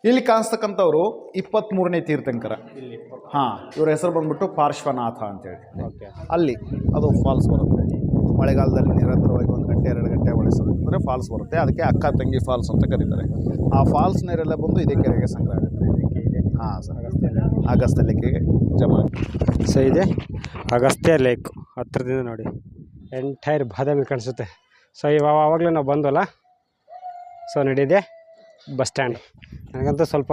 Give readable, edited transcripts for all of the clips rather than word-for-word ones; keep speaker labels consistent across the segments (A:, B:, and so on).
A: ಇಲ್ಲಿ ಕಾಣಿಸ್ತಕ್ಕಂಥವ್ರು 23ನೇ ತೀರ್ಥಂಕರ. ಹಾಂ, ಇವ್ರ ಹೆಸರು ಬಂದ್ಬಿಟ್ಟು ಪಾರ್ಶ್ವನಾಥ ಅಂತೇಳಿ. ಅಲ್ಲಿ ಅದು ಫಾಲ್ಸ್ ಬರುತ್ತೆ. ಮಳೆಗಾಲದಲ್ಲಿ ನಿರಂತರವಾಗಿ 1 ಗಂಟೆ 2 ಗಂಟೆ ಅಂದರೆ ಫಾಲ್ಸ್ ಬರುತ್ತೆ. ಅದಕ್ಕೆ ಅಕ್ಕ ತಂಗಿ ಫಾಲ್ಸ್ ಅಂತ ಕರೀತಾರೆ. ಆ ಫಾಲ್ಸ್ ನೀರೆಲ್ಲ ಬಂದು ಇದೇ ಕೆರೆಗೆ ಸಂಗ್ರಹ ಆಗುತ್ತೆ. ಹಾಂ ಸರ್, ಅಗಸ್ತ್ಯ ಲೇಕಿಗೆ ಜಮಾ.
B: ಸೊ ಇದೆ ಅಗಸ್ತ್ಯ ಲೇಕ್ ಹತ್ತಿರದಿಂದ ನೋಡಿ, ಎಂಟೈರ್ ಬಾದಾಮಿ ಕಾಣಿಸುತ್ತೆ. ಸೊ ಆವಾಗಲೇ ನಾವು ಬಂದಲ್ಲ. ಸೊ ನಡೀದೆ ಬಸ್ ಸ್ಟ್ಯಾಂಡ್. ನನಗಂತೂ ಸ್ವಲ್ಪ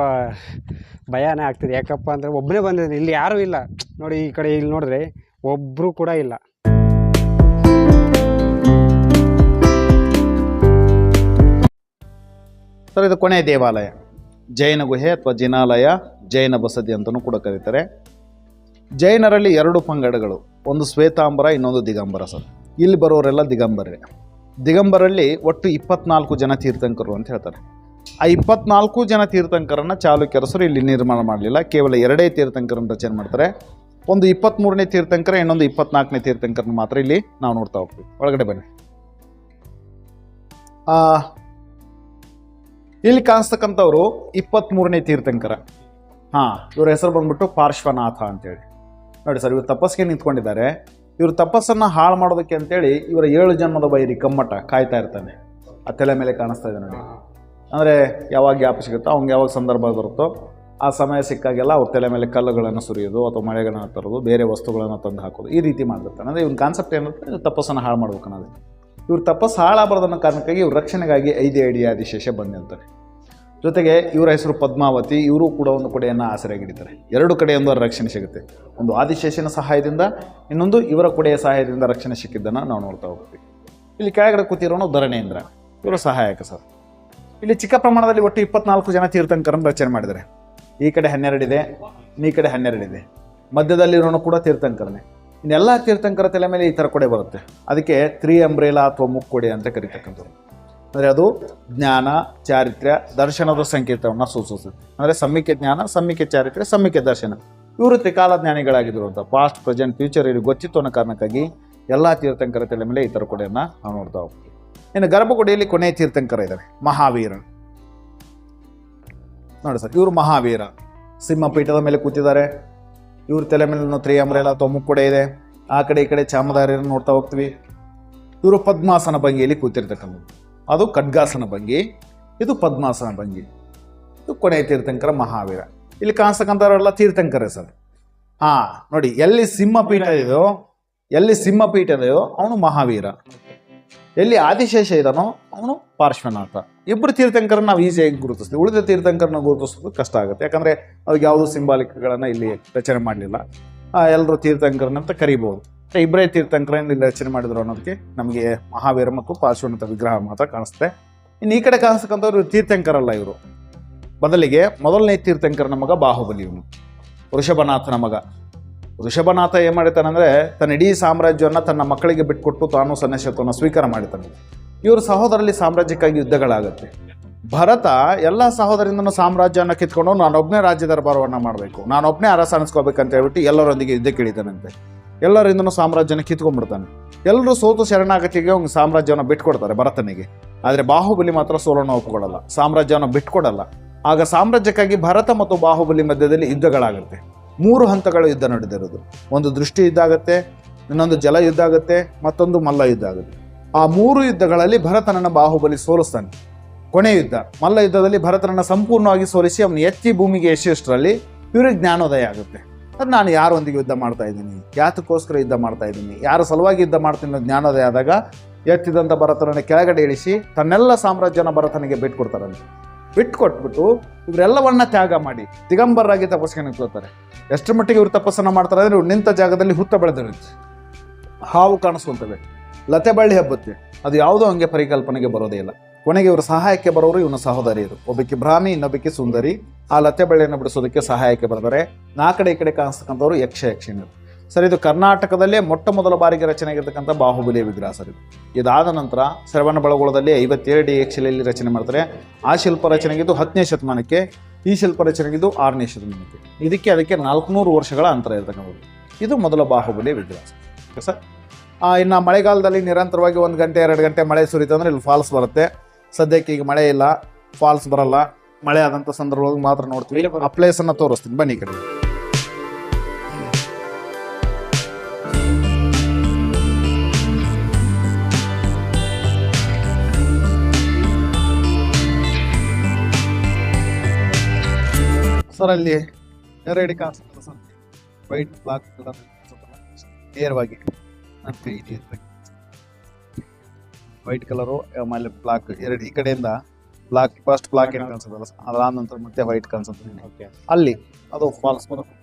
B: ಭಯನೇ ಆಗ್ತಿದೆ. ಯಾಕಪ್ಪ ಅಂದರೆ ಒಬ್ಬನೇ ಬಂದಿದ್ದೀನಿ, ಇಲ್ಲಿ ಯಾರೂ ಇಲ್ಲ ನೋಡಿ. ಈ ಕಡೆ ಇಲ್ಲಿ ನೋಡಿದ್ರೆ ಒಬ್ಬರು ಕೂಡ ಇಲ್ಲ.
A: ಸರ್, ಇದು ಕೊನೆಯ ದೇವಾಲಯ, ಜೈನ ಗುಹೆ ಅಥವಾ ಜಿನಾಲಯ, ಜೈನ ಬಸದಿ ಅಂತಲೂ ಕೂಡ ಕರೀತಾರೆ. ಜೈನರಲ್ಲಿ 2 ಪಂಗಡಗಳು, ಒಂದು ಶ್ವೇತಾಂಬರ, ಇನ್ನೊಂದು ದಿಗಂಬರ. ಸರ್, ಇಲ್ಲಿ ಬರೋರೆಲ್ಲ ದಿಗಂಬರೇ. ದಿಗಂಬರಲ್ಲಿ ಒಟ್ಟು 24 ಜನ ತೀರ್ಥಂಕರು ಅಂತ ಹೇಳ್ತಾರೆ. ಆ 24 ಜನ ತೀರ್ಥಂಕರನ್ನು ಚಾಲುಕ್ಯರಸರು ಇಲ್ಲಿ ನಿರ್ಮಾಣ ಮಾಡಲಿಲ್ಲ. ಕೇವಲ 2 ತೀರ್ಥಂಕರನ್ನು ರಚನೆ ಮಾಡ್ತಾರೆ. ಒಂದು 23ನೇ ತೀರ್ಥಂಕರ, ಇನ್ನೊಂದು 24ನೇ ತೀರ್ಥಂಕರನ್ನು ಮಾತ್ರ ಇಲ್ಲಿ ನಾವು ನೋಡ್ತಾ ಹೋಗ್ತೀವಿ. ಒಳಗಡೆ ಬನ್ನಿ. ಇಲ್ಲಿ ಕಾಣಿಸ್ತಕ್ಕಂಥವ್ರು 23ನೇ ತೀರ್ಥಂಕರ. ಹಾಂ, ಇವ್ರ ಹೆಸರು ಬಂದ್ಬಿಟ್ಟು ಪಾರ್ಶ್ವನಾಥ ಅಂತೇಳಿ. ನೋಡಿ ಸರ್, ಇವರು ತಪಸ್ಸಿಗೆ ನಿಂತ್ಕೊಂಡಿದ್ದಾರೆ. ಇವರು ತಪಸ್ಸನ್ನು ಹಾಳು ಮಾಡೋದಕ್ಕೆ ಅಂತೇಳಿ ಇವರ 7 ಜನ್ಮದ ಬೈರಿ ಕಮ್ಮಟ ಕಾಯ್ತಾ ಇರ್ತಾನೆ. ಆ ತಲೆ ಮೇಲೆ ಕಾಣಿಸ್ತಾ ಇದೆ ನೋಡಿ. ಅಂದರೆ ಯಾವಾಗ ಗ್ಯಾಪ್ ಸಿಗುತ್ತೋ, ಅವ್ನಿಗೆ ಯಾವಾಗ ಸಂದರ್ಭ ಬರುತ್ತೋ ಆ ಸಮಯ ಸಿಕ್ಕಾಗೆಲ್ಲ ಅವ್ರ ತಲೆ ಮೇಲೆ ಕಲ್ಲುಗಳನ್ನು ಸುರಿಯೋದು ಅಥವಾ ಮಳೆಗಳನ್ನು ತರೋದು, ಬೇರೆ ವಸ್ತುಗಳನ್ನು ತಂದು ಹಾಕೋದು, ಈ ರೀತಿ ಮಾಡಿರ್ತಾನೆ. ಅಂದರೆ ಇವ್ನ ಕಾನ್ಸೆಪ್ಟ್ ಏನಂದ್ರೆ ತಪಸ್ಸನ್ನು ಹಾಳು ಮಾಡ್ಬೇಕು ಅನ್ನೋದು. ಇವ್ರ ತಪಸ್ಸು ಹಾಳಾಗಬಾರ್ದನ್ನೋ ಕಾರಣಕ್ಕಾಗಿ ಇವ್ರ ರಕ್ಷಣೆಗಾಗಿ 5 ಅಡಿ ಆದಿಶೇಷ ಬಂದಿರ್ತಾರೆ. ಜೊತೆಗೆ ಇವರ ಹೆಸರು ಪದ್ಮಾವತಿ. ಇವರು ಕೂಡ ಒಂದು ಕೊಡೆಯನ್ನು ಆಸರೆಗಿಡಿತಾರೆ. 2 ಕಡೆಯಿಂದ ರಕ್ಷಣೆ ಸಿಗುತ್ತೆ. ಒಂದು ಆದಿಶೇಷನ ಸಹಾಯದಿಂದ, ಇನ್ನೊಂದು ಇವರ ಕೊಡೆಯ ಸಹಾಯದಿಂದ ರಕ್ಷಣೆ ಸಿಕ್ಕಿದ್ದನ್ನು ನಾವು ನೋಡ್ತಾ ಹೋಗ್ತೀವಿ. ಇಲ್ಲಿ ಕೆಳಗಡೆ ಕೂತಿರೋನು ಧರಣೇಂದ್ರ, ಇವರು ಸಹಾಯಕ. ಸರ್, ಇಲ್ಲಿ ಚಿಕ್ಕ ಪ್ರಮಾಣದಲ್ಲಿ ಒಟ್ಟು 24 ಜನ ತೀರ್ಥಂಕರನ್ನು ರಚನೆ ಮಾಡಿದ್ದಾರೆ. ಈ ಕಡೆ 12 ಇದೆ, ಈ ಕಡೆ 12 ಇದೆ. ಮಧ್ಯದಲ್ಲಿರೋನು ಕೂಡ ತೀರ್ಥಂಕರನೇ. ಇನ್ನೆಲ್ಲ ತೀರ್ಥಂಕರ ತಲೆ ಮೇಲೆ ಈ ಥರ ಕೊಡೆ ಬರುತ್ತೆ. ಅದಕ್ಕೆ ತ್ರಿಅಂಬ್ರೇಲಾ ಅಥವಾ ಮುಕ್ಕೊಡೆ ಅಂತ ಕರೀತಕ್ಕಂಥದ್ದು. ಅಂದರೆ ಅದು ಜ್ಞಾನ, ಚಾರಿತ್ರ್ಯ, ದರ್ಶನದ ಸಂಕೇತವನ್ನು ಸೂಚಿಸುತ್ತೆ. ಅಂದರೆ ಸಮ್ಮಿಕೆ ಜ್ಞಾನ, ಸಮ್ಮಿಕೆ ಚಾರಿತ್ರ್ಯ, ಸಮ್ಮಿಕೆ ದರ್ಶನ. ಇವರು ತ್ರಿಕಾಲ ಜ್ಞಾನಿಗಳಾಗಿದ್ರು ಅಂತ ಪಾಸ್ಟ್, ಪ್ರೆಸೆಂಟ್, ಫ್ಯೂಚರ್ ಇವ್ರಿಗೆ ಗೊತ್ತಿತ್ತು ಅನ್ನೋ ಕಾರಣಕ್ಕಾಗಿ ಎಲ್ಲ ತೀರ್ಥಂಕರ ತಲೆ ಮೇಲೆ ಈ ಥರ ಕೊಡೆಯನ್ನು ನಾವು ನೋಡ್ತಾ ಹೋಗ್ತೀವಿ. ಇನ್ನು ಗರ್ಭಗುಡಿಯಲ್ಲಿ ಕೊನೆಯ ತೀರ್ಥಂಕರ ಇದ್ದಾರೆ, ಮಹಾವೀರ. ನೋಡಿ ಸರ್, ಇವರು ಮಹಾವೀರ ಸಿಂಹಪೀಠದ ಮೇಲೆ ಕೂತಿದ್ದಾರೆ. ಇವ್ರ ತಲೆ ಮೇಲೆ ತ್ರಿಅಂಬ್ರೇಲಾ ಅಥವಾ ಮುಕ್ಕೊಡೆ ಇದೆ. ಆ ಕಡೆ ಈ ಕಡೆ ಚಾಮದಾರಿಯನ್ನು ನೋಡ್ತಾ ಹೋಗ್ತೀವಿ. ಇವರು ಪದ್ಮಾಸನ ಭಂಗಿಯಲ್ಲಿ ಕೂತಿರ್ತಕ್ಕಂಥದ್ದು. ಅದು ಖಡ್ಗಾಸನ ಭಂಗಿ, ಇದು ಪದ್ಮಾಸನ ಭಂಗಿ. ಇದು ಕೊನೆಯ ತೀರ್ಥಂಕರ ಮಹಾವೀರ. ಇಲ್ಲಿ ಕಾಣಿಸ್ತಕ್ಕಂಥವರೆಲ್ಲ ತೀರ್ಥಂಕರೇ ಸರ್. ಹಾಂ ನೋಡಿ, ಎಲ್ಲಿ ಸಿಂಹಪೀಠ ಇದೆಯೋ ಅವನು ಮಹಾವೀರ, ಎಲ್ಲಿ ಆದಿಶೇಷ ಇದ್ದಾನೋ ಅವನು ಪಾರ್ಶ್ವನಾಥ. ಇಬ್ಬರು ತೀರ್ಥಂಕರನ್ನ ನಾವು ಈಸಿಯಾಗಿ ಗುರುತಿಸ್ತೀವಿ. ಉಳಿದ ತೀರ್ಥಂಕರನ್ನ ಗುರುತಿಸೋದು ಕಷ್ಟ ಆಗುತ್ತೆ. ಯಾಕಂದರೆ ಅವ್ರಿಗೆ ಯಾವುದೂ ಸಿಂಬಾಲಿಕ್ಗಳನ್ನು ಇಲ್ಲಿ ರಚನೆ ಮಾಡಲಿಲ್ಲ. ಎಲ್ಲರೂ ತೀರ್ಥಂಕರನಂತ ಕರಿಬೋದು. ಇಬ್ಬರೇ ತೀರ್ಥಂಕರನ್ನು ಇಲ್ಲಿ ರಚನೆ ಮಾಡಿದ್ರು ಅನ್ನೋದಕ್ಕೆ ನಮಗೆ ಮಹಾವೀರ ಮತ್ತು ಪಾರ್ಶ್ವನಾಥ ವಿಗ್ರಹ ಮಾತ್ರ ಕಾಣಿಸುತ್ತೆ. ಇನ್ನು ಈ ಕಡೆ ಕಾಣಿಸ್ತಕ್ಕಂಥವ್ರು ತೀರ್ಥಂಕರಲ್ಲ. ಇವರು ಬದಲಿಗೆ ಮೊದಲನೇ ತೀರ್ಥಂಕರನ ಮಗ ಬಾಹುಬಲಿ. ಇವನು ವೃಷಭನಾಥನ ಮಗ. ವೃಷಭನಾಥ ಏನು ಮಾಡಿತಾನಂದರೆ ತನ್ನ ಇಡೀ ಸಾಮ್ರಾಜ್ಯವನ್ನು ತನ್ನ ಮಕ್ಕಳಿಗೆ ಬಿಟ್ಟುಕೊಟ್ಟು ತಾನು ಸನ್ಯಾಸತ್ವವನ್ನು ಸ್ವೀಕಾರ ಮಾಡಿತಾನೆ. ಇವರು ಸಹೋದರಲ್ಲಿ ಸಾಮ್ರಾಜ್ಯಕ್ಕಾಗಿ ಯುದ್ಧಗಳಾಗುತ್ತೆ. ಭರತ ಎಲ್ಲ ಸಹೋದರಿಂದನೂ ಸಾಮ್ರಾಜ್ಯವನ್ನು ಕಿತ್ಕೊಂಡು ನಾನೊಬ್ಬನೇ ರಾಜ್ಯ ದರ್ಬಾರವನ್ನು ಮಾಡಬೇಕು, ನಾನೊಬ್ಬನೇ ಅರಸ ಅನಿಸ್ಕೋಬೇಕಂತ ಹೇಳ್ಬಿಟ್ಟು ಎಲ್ಲರೊಂದಿಗೆ ಯುದ್ಧಕ್ಕೆ ಇಳಿತಾನಂತೆ. ಎಲ್ಲರಿಂದನೂ ಸಾಮ್ರಾಜ್ಯನ ಕಿತ್ಕೊಂಡ್ಬಿಡ್ತಾನೆ. ಎಲ್ಲರೂ ಸೋತು ಶರಣಾಗತಿಗೆ ಅವ್ನು ಸಾಮ್ರಾಜ್ಯವನ್ನು ಬಿಟ್ಕೊಡ್ತಾರೆ ಭರತನಿಗೆ. ಆದರೆ ಬಾಹುಬಲಿ ಮಾತ್ರ ಸೋಲನ್ನು ಒಪ್ಪಿಕೊಳ್ಳಲ್ಲ, ಸಾಮ್ರಾಜ್ಯವನ್ನು ಬಿಟ್ಕೊಡಲ್ಲ. ಆಗ ಸಾಮ್ರಾಜ್ಯಕ್ಕಾಗಿ ಭರತ ಮತ್ತು ಬಾಹುಬಲಿ ಮಧ್ಯದಲ್ಲಿ ಯುದ್ಧಗಳಾಗುತ್ತೆ. 3 ಹಂತಗಳ ಯುದ್ಧ ನಡೆದಿರೋದು. ಒಂದು ದೃಷ್ಟಿ ಯುದ್ಧ ಆಗುತ್ತೆ, ಇನ್ನೊಂದು ಜಲ ಯುದ್ಧ ಆಗುತ್ತೆ, ಮತ್ತೊಂದು ಮಲ್ಲ ಯುದ್ಧ ಆಗುತ್ತೆ. ಆ 3 ಯುದ್ಧಗಳಲ್ಲಿ ಭರತನನ್ನು ಬಾಹುಬಲಿ ಸೋಲಿಸ್ತಾನೆ. ಕೊನೆ ಯುದ್ಧ ಮಲ್ಲ ಯುದ್ಧದಲ್ಲಿ ಭರತನನ್ನು ಸಂಪೂರ್ಣವಾಗಿ ಸೋಲಿಸಿ ಅವನು ಎತ್ತಿ ಭೂಮಿಗೆ ಎಸೆಯುವಷ್ಟರಲ್ಲಿ ಇವ್ರಿಗೆ ಜ್ಞಾನೋದಯ ಆಗುತ್ತೆ. ಅದು ನಾನು ಯಾರೊಂದಿಗೆ ಯುದ್ಧ ಮಾಡ್ತಾ ಇದ್ದೀನಿ, ಯಾತಕ್ಕೋಸ್ಕರ ಯುದ್ಧ ಮಾಡ್ತಾ ಇದ್ದೀನಿ, ಯಾರ ಸಲುವಾಗಿ ಯುದ್ಧ ಮಾಡ್ತೀನಿ ಜ್ಞಾನೋದಯ ಆದಾಗ ಎತ್ತಿದಂಥ ಭರತನನ್ನು ಕೆಳಗಡೆ ಇಳಿಸಿ ತನ್ನೆಲ್ಲ ಸಾಮ್ರಾಜ್ಯನ ಭರತನಿಗೆ ಬಿಟ್ಕೊಡ್ತಾರಂತೆ. ಬಿಟ್ಕೊಟ್ಬಿಟ್ಟು ಇವರೆಲ್ಲವನ್ನ ತ್ಯಾಗ ಮಾಡಿ ದಿಗಂಬರರಾಗಿ ತಪಸ್ಸಿಗೆ ನಿಂತ್ಕೊಳ್ತಾರೆ. ಎಷ್ಟರ ಮಟ್ಟಿಗೆ ಇವ್ರು ತಪಸ್ಸನ್ನು ಮಾಡ್ತಾರೆ ಅಂದರೆ ಇವ್ರು ನಿಂತ ಜಾಗದಲ್ಲಿ ಹುತ್ತ ಬೆಳೆದಿರುತ್ತೆ, ಹಾವು ಕಾಣಿಸ್ಕೊಳ್ತವೆ, ಲತೆ ಬಳ್ಳಿ ಹಬ್ಬತ್ತೆ. ಅದು ಯಾವುದೋ ಹಂಗೆ ಪರಿಕಲ್ಪನೆಗೆ ಬರೋದೇ ಇಲ್ಲ. ಕೊನೆಗೆ ಇವರು ಸಹಾಯಕ್ಕೆ ಬರೋರು ಇವನ ಸಹೋದರಿಯರು. ಒಬ್ಬಕ್ಕೆ ಬ್ರಾಹ್ಮಿ, ಇನ್ನೊಬ್ಬಕ್ಕೆ ಸುಂದರಿ. ಆ ಲತೆ ಬಳ್ಳಿಯನ್ನು ಬಿಡಿಸೋದಕ್ಕೆ ಸಹಾಯಕ್ಕೆ ಬರ್ತಾರೆ. ಆ ಕಡೆ ಈ ಕಡೆ ಕಾಣಿಸ್ತಕ್ಕಂಥವ್ರು ಯಕ್ಷಿಣಿಯರು. ಸರ್, ಇದು ಕರ್ನಾಟಕದಲ್ಲೇ ಮೊಟ್ಟ ಮೊದಲ ಬಾರಿಗೆ ರಚನೆ ಆಗಿರ್ತಕ್ಕಂಥ ಬಾಹುಬಲಿಯ ವಿಗ್ರಹ ಸರ್. ಇದಾದ ನಂತರ ಶ್ರವಣಬೆಳಗೊಳದಲ್ಲಿ 57 ಶಿಲೆಯಲ್ಲಿ ರಚನೆ ಮಾಡ್ತಾರೆ. ಆ ಶಿಲ್ಪ ರಚನೆಗಿದ್ದು 10ನೇ ಶತಮಾನಕ್ಕೆ, ಈ ಶಿಲ್ಪ ರಚನೆಗಿದ್ದು 6ನೇ ಶತಮಾನಕ್ಕೆ. ಅದಕ್ಕೆ 400 ವರ್ಷಗಳ ಅಂತರ ಇರ್ತಕ್ಕಂಥದ್ದು. ಇದು ಮೊದಲ ಬಾಹುಬಲಿಯ ವಿಗ್ರಹ ಸರ್. ಇನ್ನು ಮಳೆಗಾಲದಲ್ಲಿ ನಿರಂತರವಾಗಿ 1 ಗಂಟೆ 2 ಗಂಟೆ ಮಳೆ ಸುರಿತಂದ್ರೆ ಇಲ್ಲಿ ಫಾಲ್ಸ್ ಬರುತ್ತೆ. ಸದ್ಯಕ್ಕೆ ಈಗ ಮಳೆ ಇಲ್ಲ, ಫಾಲ್ಸ್ ಬರಲ್ಲ. ಮಳೆ ಆದಂಥ ಸಂದರ್ಭದೊಳಗೆ ಮಾತ್ರ ನೋಡ್ತೀವಿ. ಆ ಪ್ಲೇಸನ್ನು ತೋರಿಸ್ತೀನಿ ಬನ್ನಿ ಈ ಕಡೆ. ಸರ್ ಅಲ್ಲಿ ರೆಡಿ ಕಾಣಿಸುತ್ತಲ್ಲ ಸರ್, ವೈಟ್ ಬ್ಲಾಕ್ ಕಲರ್ ನೇರವಾಗಿ ನನ್ನ ಕೈ ವೈಟ್ ಕಲರು ಆಮೇಲೆ ಬ್ಲಾಕ್ ಎರಡು ಈ ಕಡೆಯಿಂದ ಬ್ಲಾಕ್ ಫಸ್ಟ್ ಬ್ಲಾಕ್ ಏನು ಕಾಣಿಸುತ್ತಲ್ಲ ಸರ್, ಅದಾದ ನಂತರ ಮತ್ತೆ ವೈಟ್ ಕಾಣಿಸುತ್ತೆ. ಅಲ್ಲಿ ಅದು ಫಾಲ್ಸ್ ಬರುತ್ತೆ.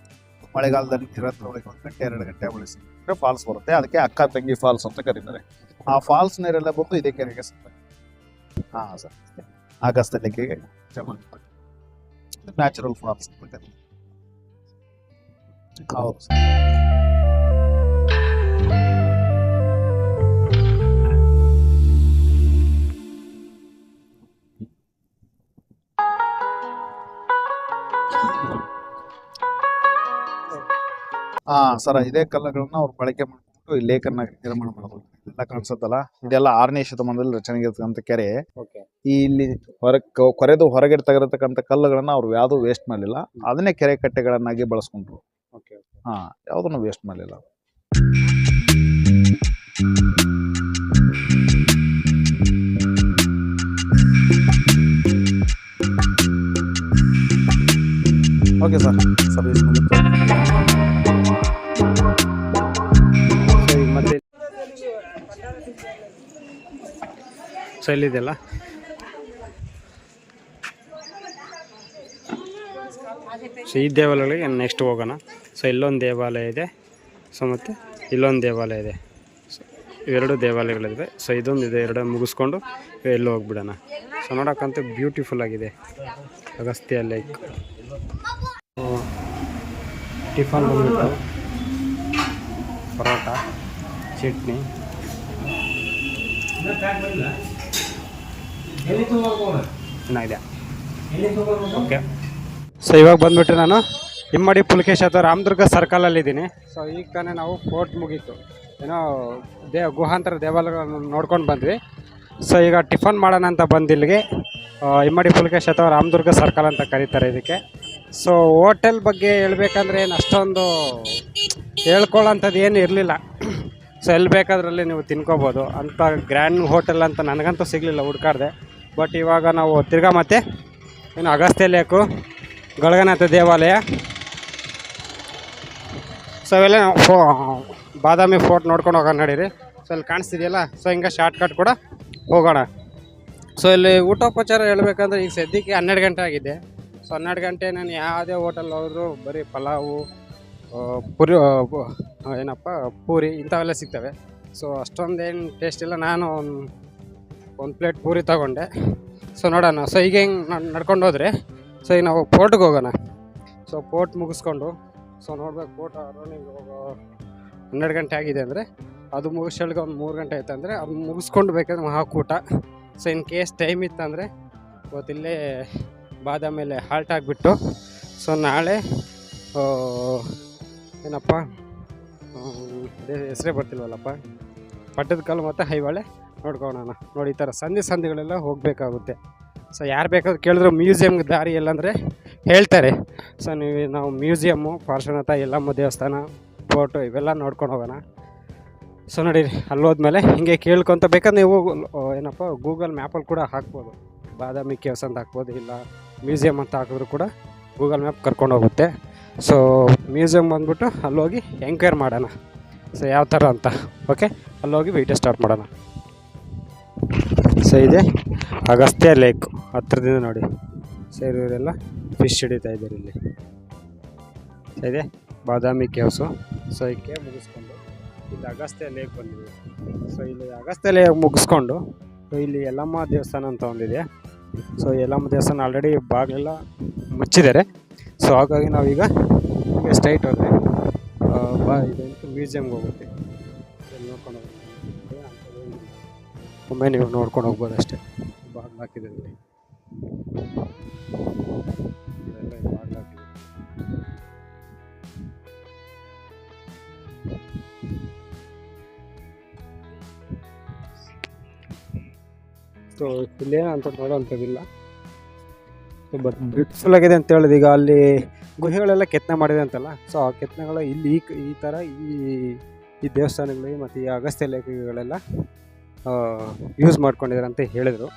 A: ಮಳೆಗಾಲದಲ್ಲಿ ಇರೋದ್ರೊಳಗೆ 1 ಗಂಟೆ 2 ಗಂಟೆ ಉಳಿಸಿದ್ರೆ ಫಾಲ್ಸ್ ಬರುತ್ತೆ. ಅದಕ್ಕೆ ಅಕ್ಕ ತಂಗಿ ಫಾಲ್ಸ್ ಅಂತ ಕರೀತಾರೆ. ಆ ಫಾಲ್ಸ್ ನೀರೆಲ್ಲ ಬಂದು ಇದೇ ಕೆರೆಗೆ ಸಿಗ್ತದೆ. ಹಾ ಸರ್, ಆಗಸ್ಟ್ ಲೆಕ್ಕೆಗೆ ನ್ಯಾಚುರಲ್ ಫಾಲ್ಸ್ ಅಂತ ಕರೀತಾರೆ. ಹೌದು ಸರ್. ಹಾ ಸರ್, ಇದೇ ಕಲ್ಲುಗಳನ್ನ ಅವ್ರು ಬಳಕೆ ಮಾಡ್ಕೊಂಡು ಈ ಲೇಕನ್ನ ನಿರ್ಮಾಣ ಮಾಡೋದು. ಎಲ್ಲ ಕಾಣಿಸುತ್ತಲ್ಲ, ಇದೆಲ್ಲ 6ನೇ ಶತಮಾನದಲ್ಲಿ ರಚನೆಗಿರ್ತಕ್ಕಂಥ ಕೆರೆ. ಈ ಇಲ್ಲಿ ಕೊರೆದು ಹೊರಗಡೆ ತೆಗೆದಿರ್ತಕ್ಕಂಥ ಕಲ್ಲುಗಳನ್ನ ಅವ್ರು ಯಾವ್ದು ವೇಸ್ಟ್ ಮಾಡಲಿಲ್ಲ, ಅದನ್ನೇ ಕೆರೆ ಕಟ್ಟೆಗಳನ್ನಾಗಿ ಬಳಸ್ಕೊಂಡ್ರು. ಹಾ, ಯಾವ್ದನ್ನು ವೇಸ್ಟ್ ಮಾಡಲಿಲ್ಲ. ಓಕೆ ಸರ್, ಸರ್ವಿಸ್ ಮುಗಿತು.
B: ಮತ್ತೆ ಸೊ ಇಲ್ಲಿದೆಯಲ್ಲ, ಸೊ ಈ ದೇವಾಲಯಗಳಿಗೆ ನೆಕ್ಸ್ಟ್ ಹೋಗೋಣ. ಸೊ ಇಲ್ಲೊಂದು ದೇವಾಲಯ ಇದೆ, ಸೊ ಮತ್ತು ಇಲ್ಲೊಂದು ದೇವಾಲಯ ಇದೆ. ಸೊ ಇವೆರಡು ದೇವಾಲಯಗಳಿವೆ. ಸೊ ಇದೊಂದು ಇದೆ, ಎರಡು ಮುಗಿಸ್ಕೊಂಡು ಎಲ್ಲೋ ಹೋಗ್ಬಿಡೋಣ. ಸೊ ನೋಡೋಕ್ಕಂತೂ ಬ್ಯೂಟಿಫುಲ್ ಆಗಿದೆ ಅಗಸ್ತ್ಯ ಲೇಕ್. ಟಿಫನ್ ಬಂದ್ಬಿಟ್ಟು ಪರೋಟ, ಚಟ್ನಿ, ಚೆನ್ನಾಗಿದೆ. ಓಕೆ, ಸೊ ಇವಾಗ ಬಂದುಬಿಟ್ಟು ನಾನು ಇಮ್ಮಡಿ ಪುಲಕೇಶ್ ಅಥವಾ ರಾಮದುರ್ಗ ಸರ್ಕಲಲ್ಲಿದ್ದೀನಿ. ಸೊ ಈಗ ತಾನೇ ನಾವು ಫೋರ್ಟ್ ಮುಗೀತು, ಏನೋ ಗುಹಾಂತರ ದೇವಾಲಯಗಳನ್ನು ನೋಡ್ಕೊಂಡು ಬಂದ್ವಿ. ಸೊ ಈಗ ಟಿಫನ್ ಮಾಡೋಣ ಅಂತ ಬಂದಿಲ್ಲಿಗೆ ಇಮ್ಮಡಿ ಪುಲಕೇಶ್ ಅಥವಾ ರಾಮದುರ್ಗ ಸರ್ಕಲ್ ಅಂತ ಕರೀತಾರೆ ಇದಕ್ಕೆ. ಸೊ ಹೋಟೆಲ್ ಬಗ್ಗೆ ಹೇಳ್ಬೇಕಂದ್ರೆ ಏನು ಅಷ್ಟೊಂದು ಹೇಳ್ಕೊಳ್ಳೋಂಥದ್ದು ಏನು ಇರಲಿಲ್ಲ. ಸೊ ಎಲ್ಲಿ ಬೇಕಾದ್ರಲ್ಲಿ ನೀವು ತಿನ್ಕೋಬೋದು. ಅಂಥ ಗ್ರ್ಯಾಂಡ್ ಹೋಟೆಲ್ ಅಂತ ನನಗಂತೂ ಸಿಗಲಿಲ್ಲ, ಹುಡ್ಕಾಡ್ದೆ. ಬಟ್ ಇವಾಗ ನಾವು ತಿರ್ಗಾ ಮತ್ತೆ ಏನು ಅಗಸ್ತ್ಯ ಲೇಕು, ಗಳಗನಾಥ ದೇವಾಲಯ, ಸೊ ಅವೆಲ್ಲ ಬಾದಾಮಿ ಫೋರ್ಟ್ ನೋಡ್ಕೊಂಡು ಹೋಗೋಣ ನಡೀರಿ. ಸೊ ಇಲ್ಲಿ ಕಾಣಿಸ್ತಿದೆಯಲ್ಲ, ಸೊ ಹಿಂಗೆ ಶಾರ್ಟ್ ಕಟ್ ಕೂಡ ಹೋಗೋಣ. ಸೊ ಇಲ್ಲಿ ಊಟೋಪಚಾರ ಹೇಳ್ಬೇಕಂದ್ರೆ ಈಗ ಸದ್ಯಕ್ಕೆ 12 ಗಂಟೆ ಆಗಿದೆ. ಸೊ 12 ಗಂಟೆ ನಾನು ಯಾವುದೇ ಹೋಟೆಲ್ ಹೋದರೂ ಬರೀ ಪಲಾವು, ಪೂರಿ, ಏನಪ್ಪ ಪೂರಿ ಇಂಥವೆಲ್ಲ ಸಿಗ್ತವೆ. ಸೊ ಅಷ್ಟೊಂದೇನು ಟೇಸ್ಟ್ ಇಲ್ಲ. ನಾನು ಒಂದು ಪ್ಲೇಟ್ ಪೂರಿ ತೊಗೊಂಡೆ. ಸೊ ನೋಡೋಣ. ಸೊ ಈಗ ಹೆಂಗೆ ನಡ್ಕೊಂಡು ಹೋದರೆ, ಸೊ ಈಗ ನಾವು ಫೋರ್ಟ್ಗೆ ಹೋಗೋಣ. ಸೊ ಫೋರ್ಟ್ ಮುಗಿಸ್ಕೊಂಡು, ಸೊ ನೋಡ್ಬೇಕು ಫೋರ್ಟ್ ರನ್ನಿಂಗ್ 12 ಗಂಟೆ ಆಗಿದೆ ಅಂದರೆ ಅದು ಮುಗಿಸ್ಕೊಳ್ಗೆ ಒಂದು 3 ಗಂಟೆ ಆಯ್ತು ಅಂದರೆ ಅದು ಮುಗಿಸ್ಕೊಂಡು ಬೇಕಾದ್ರೆ Mahakuta. So in case time ಇತ್ತಂದರೆ ಇವತ್ತಿಲ್ಲೇ ಬಾದಾಮಿಯಲ್ಲಿ ಹಾಲ್ಟ್ ಆಗಿಬಿಟ್ಟು, ಸೊ ನಾಳೆ ಏನಪ್ಪ ಹೆಸರೇ ಬರ್ತಿಲ್ವಲ್ಲಪ್ಪ, ಪಟ್ಟದಕಲ್ಲು ಮತ್ತು ಹೈವಾಳೆ ನೋಡ್ಕೊಳ್ಳೋಣ. ನೋಡಿ ಈ ಥರ ಸಂಧಿಗಳೆಲ್ಲ ಹೋಗಬೇಕಾಗುತ್ತೆ. ಸೊ ಯಾರು ಬೇಕಾದ್ರೂ ಕೇಳಿದ್ರು ಮ್ಯೂಸಿಯಮ್ಗೆ ದಾರಿ ಎಲ್ಲಂದರೆ ಹೇಳ್ತಾರೆ. ಸೊ ನಾವು ಮ್ಯೂಸಿಯಮ್ಮು, ಪಾರ್ಶ್ವನಾಥ ಯಲ್ಲಮ್ಮ ದೇವಸ್ಥಾನ, ಫೋಟೋ ಇವೆಲ್ಲ ನೋಡ್ಕೊಂಡು ಹೋಗೋಣ. ಸೊ ನೋಡಿ ಅಲ್ಲಿ ಹೋದ್ಮೇಲೆ ಹಿಂಗೆ ಕೇಳ್ಕೊತ ಬೇಕಾದ್ರೆ ನೀವು ಏನಪ್ಪ ಗೂಗಲ್ ಮ್ಯಾಪಲ್ಲಿ ಕೂಡ ಹಾಕ್ಬೋದು. ಬಾದಾಮಿ ಕೇವ್ಸ್ ಅಂತ ಹಾಕ್ಬೋದು, ಇಲ್ಲ ಮ್ಯೂಸಿಯಮ್ ಅಂತ ಹಾಕಿದ್ರು ಕೂಡ ಗೂಗಲ್ ಮ್ಯಾಪ್ ಕರ್ಕೊಂಡು ಹೋಗುತ್ತೆ. ಸೊ ಮ್ಯೂಸಿಯಮ್ ಬಂದ್ಬಿಟ್ಟು ಅಲ್ಲೋಗಿ ಎಂಕ್ವೈರ್ ಮಾಡೋಣ, ಸೊ ಯಾವ ಥರ ಅಂತ. ಓಕೆ, ಅಲ್ಲೋಗಿ ವೀಡಿಯೋ ಸ್ಟಾರ್ಟ್ ಮಾಡೋಣ. ಸೊ ಇದೆ ಅಗಸ್ತ್ಯ ಲೇಕ್ ಹತ್ರದಿಂದ ನೋಡಿ. ಸೊ ಇವರೆಲ್ಲ ಫಿಶ್ ಹಿಡಿತಾ ಇದ್ದಾರೆ ಇಲ್ಲಿ. ಸೊ ಇದೆ ಬಾದಾಮಿ ಕೇವ್ಸು. ಸೊ ಈ ಕೇವ್ ಮುಗಿಸ್ಕೊಂಡು ಇಲ್ಲಿ ಅಗಸ್ತ್ಯ ಲೇಕ್ ಬಂದಿದೆ. ಸೊ ಇಲ್ಲಿ ಅಗಸ್ತ್ಯ ಲೇಕ್ ಮುಗಿಸ್ಕೊಂಡು ಇಲ್ಲಿ ಯಲ್ಲಮ್ಮ ದೇವಸ್ಥಾನ ಅಂತ ಒಂದಿದೆ. ಸೊ ಯಲ್ಲಮ್ಮ ದೇವಸ್ಥಾನ ಆಲ್ರೆಡಿ ಬಾಗಿಲೆಲ್ಲ ಮುಚ್ಚಿದ್ದಾರೆ. ಸೊ ಹಾಗಾಗಿ ನಾವೀಗ ಸ್ಟ್ರೈಟ್ ಹೋದರೆ ಇದಂತೂ ಮ್ಯೂಸಿಯಮ್ಗೆ ಹೋಗುತ್ತೆ. ನೋಡ್ಕೊಂಡು ಹೋಗ್ಬೋದು, ಒಮ್ಮೆ ನೀವು ನೋಡ್ಕೊಂಡು ಹೋಗ್ಬೋದು ಅಷ್ಟೇ. ಬಾಗಿಲು ಹಾಕಿದ್ದಾರೆ ಇಲ್ಲಿ, ಬಾಗಿಲು ಹಾಕಿದ್ದಾರೆ. ಸೊ ಇಲ್ಲೇನು ಅಂತ ನೋಡೋವಂಥದ್ದಿಲ್ಲ. ಬಟ್ ಬ್ಯೂಟಿಫುಲ್ ಆಗಿದೆ ಅಂತ ಹೇಳಿದೆ. ಈಗ ಅಲ್ಲಿ ಗುಹೆಗಳೆಲ್ಲ ಕೆತ್ತನೆ ಮಾಡಿದೆ ಅಂತಲ್ಲ, ಸೊ ಆ ಕೆತ್ತನೆಗಳು ಇಲ್ಲಿ ಈ ಥರ ಈ ದೇವಸ್ಥಾನಗಳಿಗೆ ಮತ್ತು ಈ ಅಗಸ್ತ್ಯ ಲೇಖಿಗಳೆಲ್ಲ ಯೂಸ್ ಮಾಡ್ಕೊಂಡಿದ್ದಾರೆ ಅಂತ ಹೇಳಿದರು.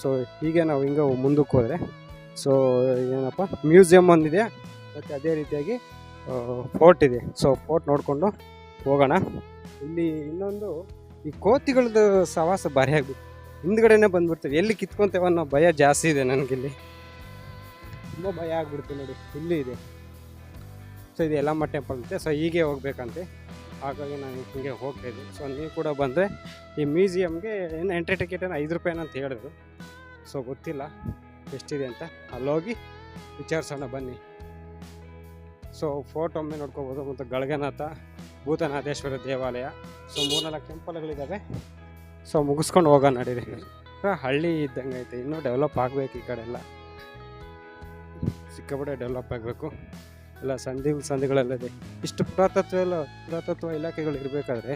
B: ಸೊ ಹೀಗೆ ನಾವು ಹಿಂಗೆ ಮುಂದಕ್ಕೆ ಹೋದರೆ ಸೊ ಏನಪ್ಪ ಮ್ಯೂಸಿಯಮ್ ಒಂದಿದೆ ಮತ್ತು ಅದೇ ರೀತಿಯಾಗಿ ಫೋರ್ಟ್ ಇದೆ. ಸೊ ಫೋರ್ಟ್ ನೋಡಿಕೊಂಡು ಹೋಗೋಣ. ಇಲ್ಲಿ ಇನ್ನೊಂದು ಈ ಕೋತಿಗಳದ್ದು ಸವಾಸ ಭಾರಿ ಆಗ್ಬಿಟ್ಟು ಹಿಂದ್ಗಡೆನೇ ಬಂದ್ಬಿಡ್ತೇವೆ, ಎಲ್ಲಿ ಕಿತ್ಕೊಂತೇವೆ ಅನ್ನೋ ಭಯ ಜಾಸ್ತಿ ಇದೆ ನನಗಿಲ್ಲಿ, ತುಂಬ ಭಯ ಆಗ್ಬಿಡ್ತು ನೋಡಿ. ಇಲ್ಲಿ ಇದೆ, ಸೊ ಇದು ಯಲ್ಲಮ್ಮ ಟೆಂಪಲ್ ಅಂತೆ. ಸೊ ಹೀಗೆ ಹೋಗ್ಬೇಕಂತೆ, ಹಾಗಾಗಿ ನಾನು ಹಿಂಗೆ ಹೋಗ್ತಾಯಿದ್ದೆ. ಸೊ ನೀವು ಕೂಡ ಬಂದರೆ ಈ ಮ್ಯೂಸಿಯಮ್ಗೆ ಏನು ಎಂಟ್ರಿ ಟಿಕೆಟ್ ಏನು 5 ರೂಪಾಯಿನ ಅಂತ ಹೇಳಿದ್ರು. ಸೊ ಗೊತ್ತಿಲ್ಲ ಎಷ್ಟಿದೆ ಅಂತ, ಅಲ್ಲೋಗಿ ವಿಚಾರಿಸೋಣ ಬನ್ನಿ. ಸೊ ಫೋರ್ಟ್ ಒಮ್ಮೆ ನೋಡ್ಕೋಬೋದು, ಮತ್ತು ಗಳಗನಾಥ, ಭೂತನಾಥೇಶ್ವರ ದೇವಾಲಯ, ಸೊ 3-4 ಟೆಂಪಲ್ಗಳಿದ್ದಾವೆ. ಸೊ ಮುಗಿಸ್ಕೊಂಡು ಹೋಗೋಣ ನಡೀರಿ. ಹಳ್ಳಿ ಇದ್ದಂಗೆ ಐತೆ, ಇನ್ನೂ ಡೆವಲಪ್ ಆಗಬೇಕು. ಈ ಕಡೆ ಎಲ್ಲ ಸಿಕ್ಕಾಪಟ್ಟೆ ಡೆವಲಪ್ ಆಗಬೇಕು. ಎಲ್ಲ ಸಂಧಿಗಳೆಲ್ಲ ಇದೆ. ಇಷ್ಟು ಪುರಾತತ್ವ ಇಲಾಖೆಗಳು ಇರಬೇಕಾದ್ರೆ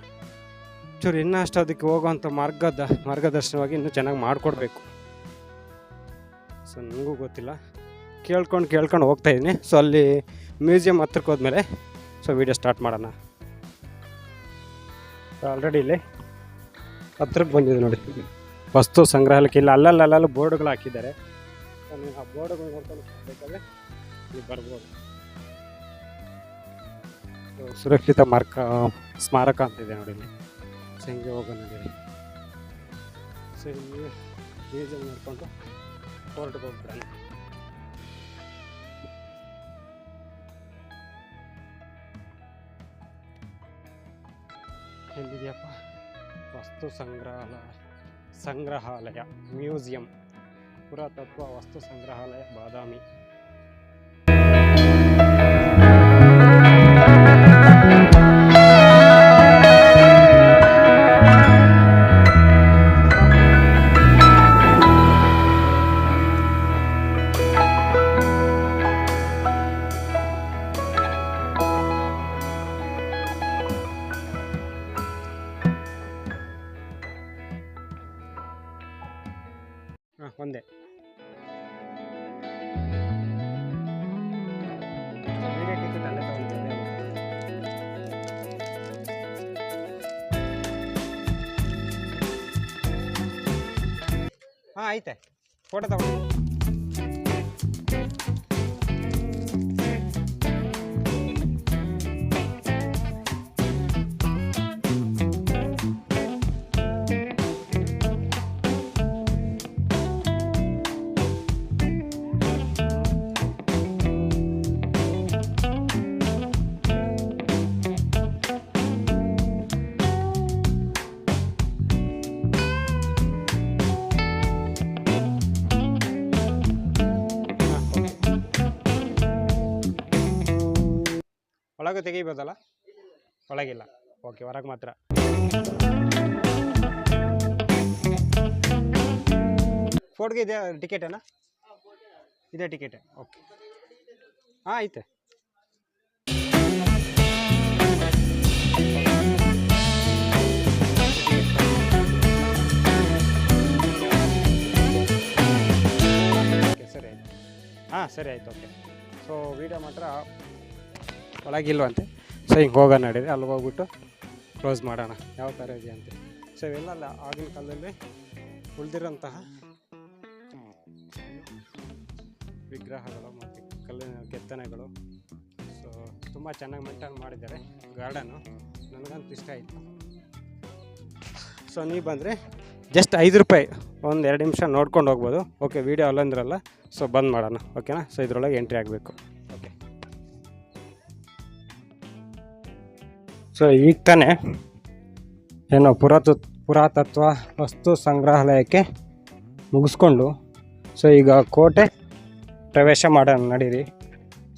B: ಚೂರು ಇನ್ನೂ ಅಷ್ಟು ಅದಕ್ಕೆ ಹೋಗೋವಂಥ ಮಾರ್ಗದರ್ಶನವಾಗಿ ಇನ್ನೂ ಚೆನ್ನಾಗಿ ಮಾಡಿಕೊಡ್ಬೇಕು. ಸೊ ನನಗೂ ಗೊತ್ತಿಲ್ಲ, ಕೇಳ್ಕೊಂಡು ಹೋಗ್ತಾಯಿದ್ದೀನಿ. ಸೊ ಅಲ್ಲಿ ಮ್ಯೂಸಿಯಂ ಹತ್ರಕ್ಕೆ ಹೋದ್ಮೇಲೆ ಸೊ ವೀಡಿಯೋ ಸ್ಟಾರ್ಟ್ ಮಾಡೋಣ. ಆಲ್ರೆಡಿ ಇಲ್ಲಿ ಹತ್ರಕ್ಕೆ ಬಂದಿದೆ ನೋಡಿ, ವಸ್ತು ಸಂಗ್ರಹಾಲಯಕ್ಕೆ. ಇಲ್ಲ ಅಲ್ಲಲ್ಲ ಬೋರ್ಡ್ಗಳು ಹಾಕಿದ್ದಾರೆ. ಸೊ ನೀವು ಆ ಬೋರ್ಡ್ಗಳು ನೋಡ್ಕೊಂಡು ಬೇಕಾದ್ರೆ ನೀವು ಬರ್ಬೋದು. ಸುರಕ್ಷಿತ ಸ್ಮಾರಕ ಅಂತಿದೆ ನೋಡಿ ಇಲ್ಲಿ. ಸೊ ಹಿಂಗೆ ಹೋಗೋಣ ನಡೀರಿ. ಸೊ ಇಲ್ಲಿ ಮ್ಯೂಸಿಯಂ ನೋಡಿಕೊಂಡು ಫೋರ್ಟ್ಗೆ ಹೋಗ್ಬಿಡೋಣ. ಎಲ್ಲಿದೆಯಪ್ಪ ವಸ್ತು ಸಂಗ್ರಹಾಲಯ ಮ್ಯೂಸಿಯಂ, ಪುರಾತತ್ವ ವಸ್ತು ಸಂಗ್ರಹಾಲಯ ಬಾದಾಮಿ. ಒಂದೇ ಹಾಂ ಐತೆ, ಫೋಟೋ ತಗೊಂಡು ಒಳಗೆ ತೆಗಿಬೋದಲ್ಲ? ಒಳಗಿಲ್ಲ, ಓಕೆ, ಹೊರಗೆ ಮಾತ್ರ. ಫೋರ್ಟ್ಗೆ ಇದೆ ಟಿಕೆಟೇನಾ? ಇದೆ ಟಿಕೆಟೇ, ಓಕೆ. ಹಾಂ ಐತೆ. ಓಕೆ ಸರಿ ಆಯಿತು. ಹಾಂ ಸರಿ ಆಯಿತು, ಓಕೆ. ಸೊ ವೀಡಿಯೋ ಮಾತ್ರ ಒಳಗಿಲ್ವಂತೆ. ಸೊ ಹಿಂಗೆ ಹೋಗೋಣ ನಡೀರಿ, ಅಲ್ಲಿ ಹೋಗ್ಬಿಟ್ಟು ಕ್ಲೋಸ್ ಮಾಡೋಣ ಯಾವ ಥರ ಇದೆ ಅಂತ. ಸೊ ಇವೆಲ್ಲ ಆಗಿನ ಕಾಲದಲ್ಲಿ ಉಳಿದಿರೋಂತಹ ವಿಗ್ರಹಗಳು ಮತ್ತು ಕಲ್ಲಿನ ಕೆತ್ತನೆಗಳು. ಸೊ ತುಂಬ ಚೆನ್ನಾಗಿ ಮೇಂಟೈನ್ ಮಾಡಿದ್ದಾರೆ ಗಾರ್ಡನ್ನು, ನನಗಂತೂ ಇಷ್ಟ ಆಯಿತು. ಸೊ ನೀವು ಬಂದರೆ ಜಸ್ಟ್ 5 ರೂಪಾಯಿ, 1-2 ನಿಮಿಷ ನೋಡ್ಕೊಂಡು ಹೋಗ್ಬೋದು. ಓಕೆ, ವೀಡಿಯೋ ಅಲ್ಲಂದ್ರಲ್ಲ, ಸೊ ಬಂದ್ ಮಾಡೋಣ, ಓಕೆನಾ? ಸೊ ಇದರೊಳಗೆ ಎಂಟ್ರಿ ಆಗಬೇಕು. ಓಕೆ, ಸೊ ಈಗ ತಾನೇ ಏನೋ ಪುರಾತತ್ವ ವಸ್ತು ಸಂಗ್ರಹಾಲಯಕ್ಕೆ ಮುಗಿಸ್ಕೊಂಡು ಸೊ ಈಗ ಕೋಟೆ ಪ್ರವೇಶ ಮಾಡೋಣ ನಡೀರಿ.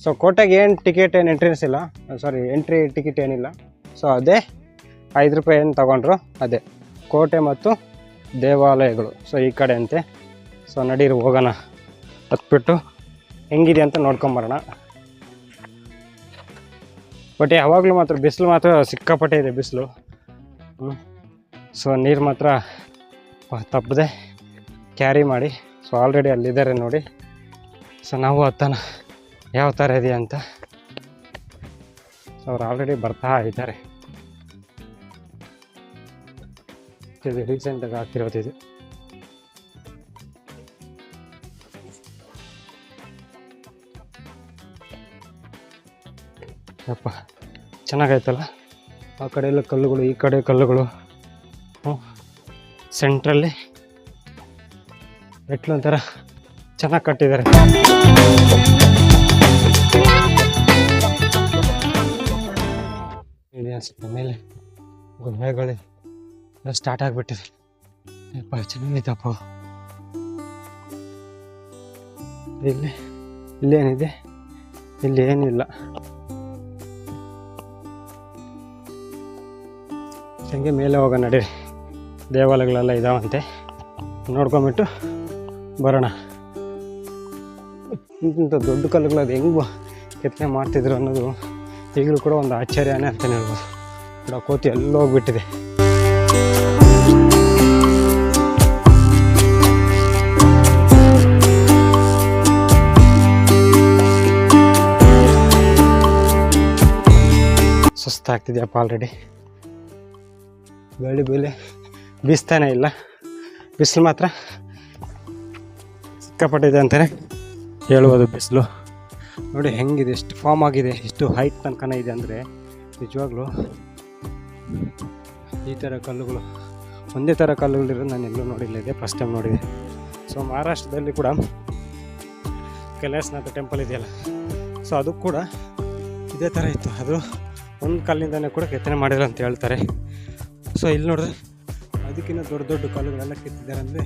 B: ಸೊ ಕೋಟೆಗೆ ಏನು ಟಿಕೆಟ್ ಏನು ಎಂಟ್ರಿ ಟಿಕೆಟ್ ಏನಿಲ್ಲ. ಸೊ ಅದೇ 5 ರೂಪಾಯಿ ಏನು ತಗೊಂಡ್ರು ಅದೇ ಕೋಟೆ ಮತ್ತು ದೇವಾಲಯಗಳು. ಸೊ ಈ ಕಡೆ ಅಂತೆ. ಸೊ ನಡೀರಿ ಹೋಗೋಣ, ಹತ್ಬಿಟ್ಟು ಹೆಂಗಿದೆ ಅಂತ ನೋಡ್ಕೊಂಬರೋಣ. ಬಟ್ ಯಾವಾಗಲೂ ಮಾತ್ರ ಬಿಸಿಲು ಮಾತ್ರ ಸಿಕ್ಕಾಪಟ್ಟೆ ಇದೆ, ಬಿಸಿಲು. ಸೊ ನೀರು ಮಾತ್ರ ತಪ್ಪದೆ ಕ್ಯಾರಿ ಮಾಡಿ. ಸೊ ಆಲ್ರೆಡಿ ಅಲ್ಲಿದ್ದಾರೆ ನೋಡಿ, ಸೊ ನಾವು ಹತ್ತನ ಯಾವ ಥರ ಇದೆ ಅಂತ. ಸೊ ಅವ್ರು ಆಲ್ರೆಡಿ ಬರ್ತಾ ಇದ್ದಾರೆ. ಇದು ರೀಸೆಂಟಾಗಿ ಹಾಕಿರೋದು ಇದು. ಯಪ್ಪ ಚೆನ್ನಾಗೈತಲ್ಲ. ಆ ಕಡೆ ಎಲ್ಲ ಕಲ್ಲುಗಳು, ಈ ಕಡೆ ಕಲ್ಲುಗಳು, ಸೆಂಟ್ರಲ್ಲಿ ಮೆಟ್ಲು ಒಂಥರ ಚೆನ್ನಾಗಿ ಕಟ್ಟಿದ್ದಾರೆ. ಇಲ್ಲಿ ಅನ್ಸುತ್ತೆ ಮೇಲೆ ಗೊಂಬೆಗಳು ಸ್ಟಾರ್ಟ್ ಆಗಿಬಿಟ್ಟಿದೆ. ಯಪ್ಪ ಚೆನ್ನಾಗೈತಪ್ಪ. ಇಲ್ಲೇನಿದೆ? ಇಲ್ಲಿ ಏನಿಲ್ಲ. ಹಂಗೆ ಮೇಲೆ ಹೋಗೋಣ ನಡೀರಿ. ದೇವಾಲಯಗಳೆಲ್ಲ ಇದಾವಂತೆ, ನೋಡ್ಕೊಂಬಿಟ್ಟು ಬರೋಣ. ಇಂಥ ದೊಡ್ಡ ಕಲ್ಲುಗಳು ಅದು ಹೆಂಗೆ ಕೆತ್ತನೆ ಮಾಡ್ತಿದ್ರು ಅನ್ನೋದು ಈಗಲೂ ಕೂಡ ಒಂದು ಆಶ್ಚರ್ಯನೇ ಅಂತಲೇ ಹೇಳ್ಬೋದು. ಕೂಡ ಕೋತಿ ಎಲ್ಲ ಹೋಗ್ಬಿಟ್ಟಿದೆ. ಸುಸ್ತಾಗ್ತಿದೆಯಪ್ಪ ಆಲ್ರೆಡಿ. ಗಾಳಿ ಬೇಲೆ ಬೀಸ್ತಾನೆ ಇಲ್ಲ, ಬಿಸಿಲು ಮಾತ್ರ ಸಿಕ್ಕಾಪಟ್ಟಿದೆ ಅಂತಲೇ ಹೇಳ್ಬೋದು. ಬಿಸಿಲು ನೋಡಿ ಹೆಂಗಿದೆ, ಎಷ್ಟು ಫಾರ್ಮ್ ಆಗಿದೆ, ಎಷ್ಟು ಹೈಟ್ ತನಕನೇ ಇದೆ ಅಂದರೆ ನಿಜವಾಗ್ಲೂ ಈ ಥರ ಕಲ್ಲುಗಳು, ಒಂದೇ ಥರ ಕಲ್ಲುಗಳಿರೋದು ನಾನು ಎಲ್ಲೂ ನೋಡಿಲ್ಲ, ಇದೆ ಫಸ್ಟ್ ಟೈಮ್ ನೋಡಿದೆ. ಸೊ ಮಹಾರಾಷ್ಟ್ರದಲ್ಲಿ ಕೂಡ ಕೈಲಾಸನಾಥ ಟೆಂಪಲ್ ಇದೆಯಲ್ಲ, ಸೊ ಅದು ಕೂಡ ಇದೇ ಥರ ಇತ್ತು. ಅದು ಒಂದು ಕಲ್ಲಿಂದನೇ ಕೂಡ ಕೆತ್ತನೆ ಮಾಡಿದ್ರು ಅಂತ ಹೇಳ್ತಾರೆ. ಸೊ ಇಲ್ಲಿ ನೋಡಿದ್ರೆ ಅದಕ್ಕಿಂತ ದೊಡ್ಡ ದೊಡ್ಡ ಕಲ್ಲುಗಳೆಲ್ಲ ಕೆತ್ತಿದ್ದಾರೆ ಅಂದರೆ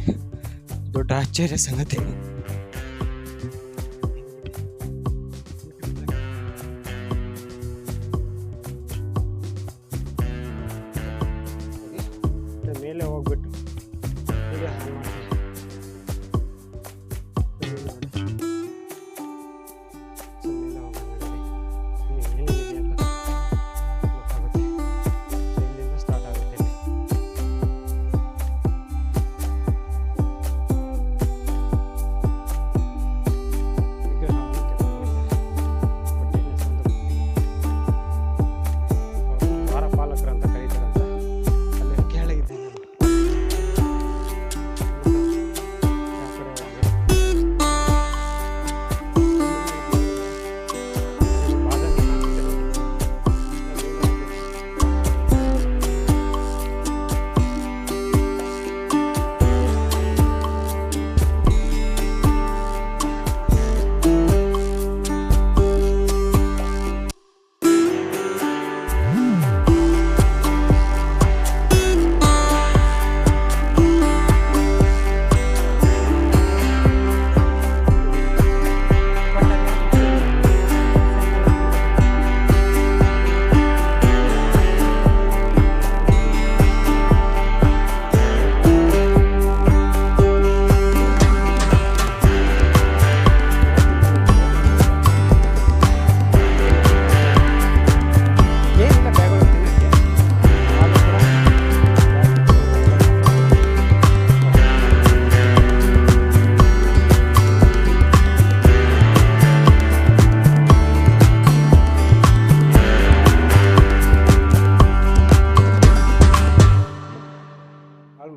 B: ದೊಡ್ಡ ಆಶ್ಚರ್ಯ ಸಂಗತಿ. ಮೇಲೆ ಹೋಗ್ಬಿಟ್ಟು ಈಗ ಹಾಗೆ ಮಾಡ್ತಾರೆ. ಮೇಲೆ ಹೋಗೋಣ, ಏನೇನಿದೆ ಅಂತ ಗೊತ್ತಾಗುತ್ತೆ. ಇಲ್ಲಿಂದ ಸ್ಟಾರ್ಟ್ ಆಗುತ್ತೆ. ದ್ವಾರಪಾಲಕರು ಅಂತ ಕರೀತಾರಂತ. ಅಲ್ಲಿ ಕೆಳಗಿದೆ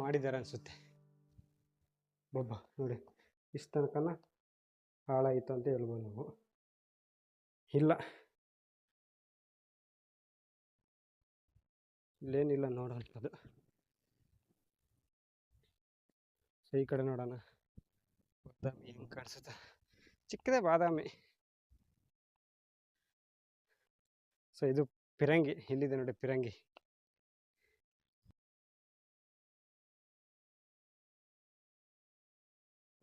B: ಮಾಡಿದ್ದಾರೆ ಅನಿಸುತ್ತೆ. ಬೊಬ್ಬ ನೋಡಿ, ಇಷ್ಟು ತನಕನ ಹಾಳಾಯಿತು ಅಂತ ಹೇಳ್ಬೋದು ನಾವು. ಇಲ್ಲ, ಇಲ್ಲೇನಿಲ್ಲ ನೋಡೋಂಥದ್ದು. ಸೊ ಈ ಕಡೆ ನೋಡೋಣ. ಬಾದಾಮಿ ಹೆಂಗೆ ಕಾಣಿಸುತ್ತೆ, ಚಿಕ್ಕದೇ ಬಾದಾಮಿ. ಸೊ ಇದು ಪಿರಂಗಿ, ಇಲ್ಲಿದೆ ನೋಡಿ ಪಿರಂಗಿ.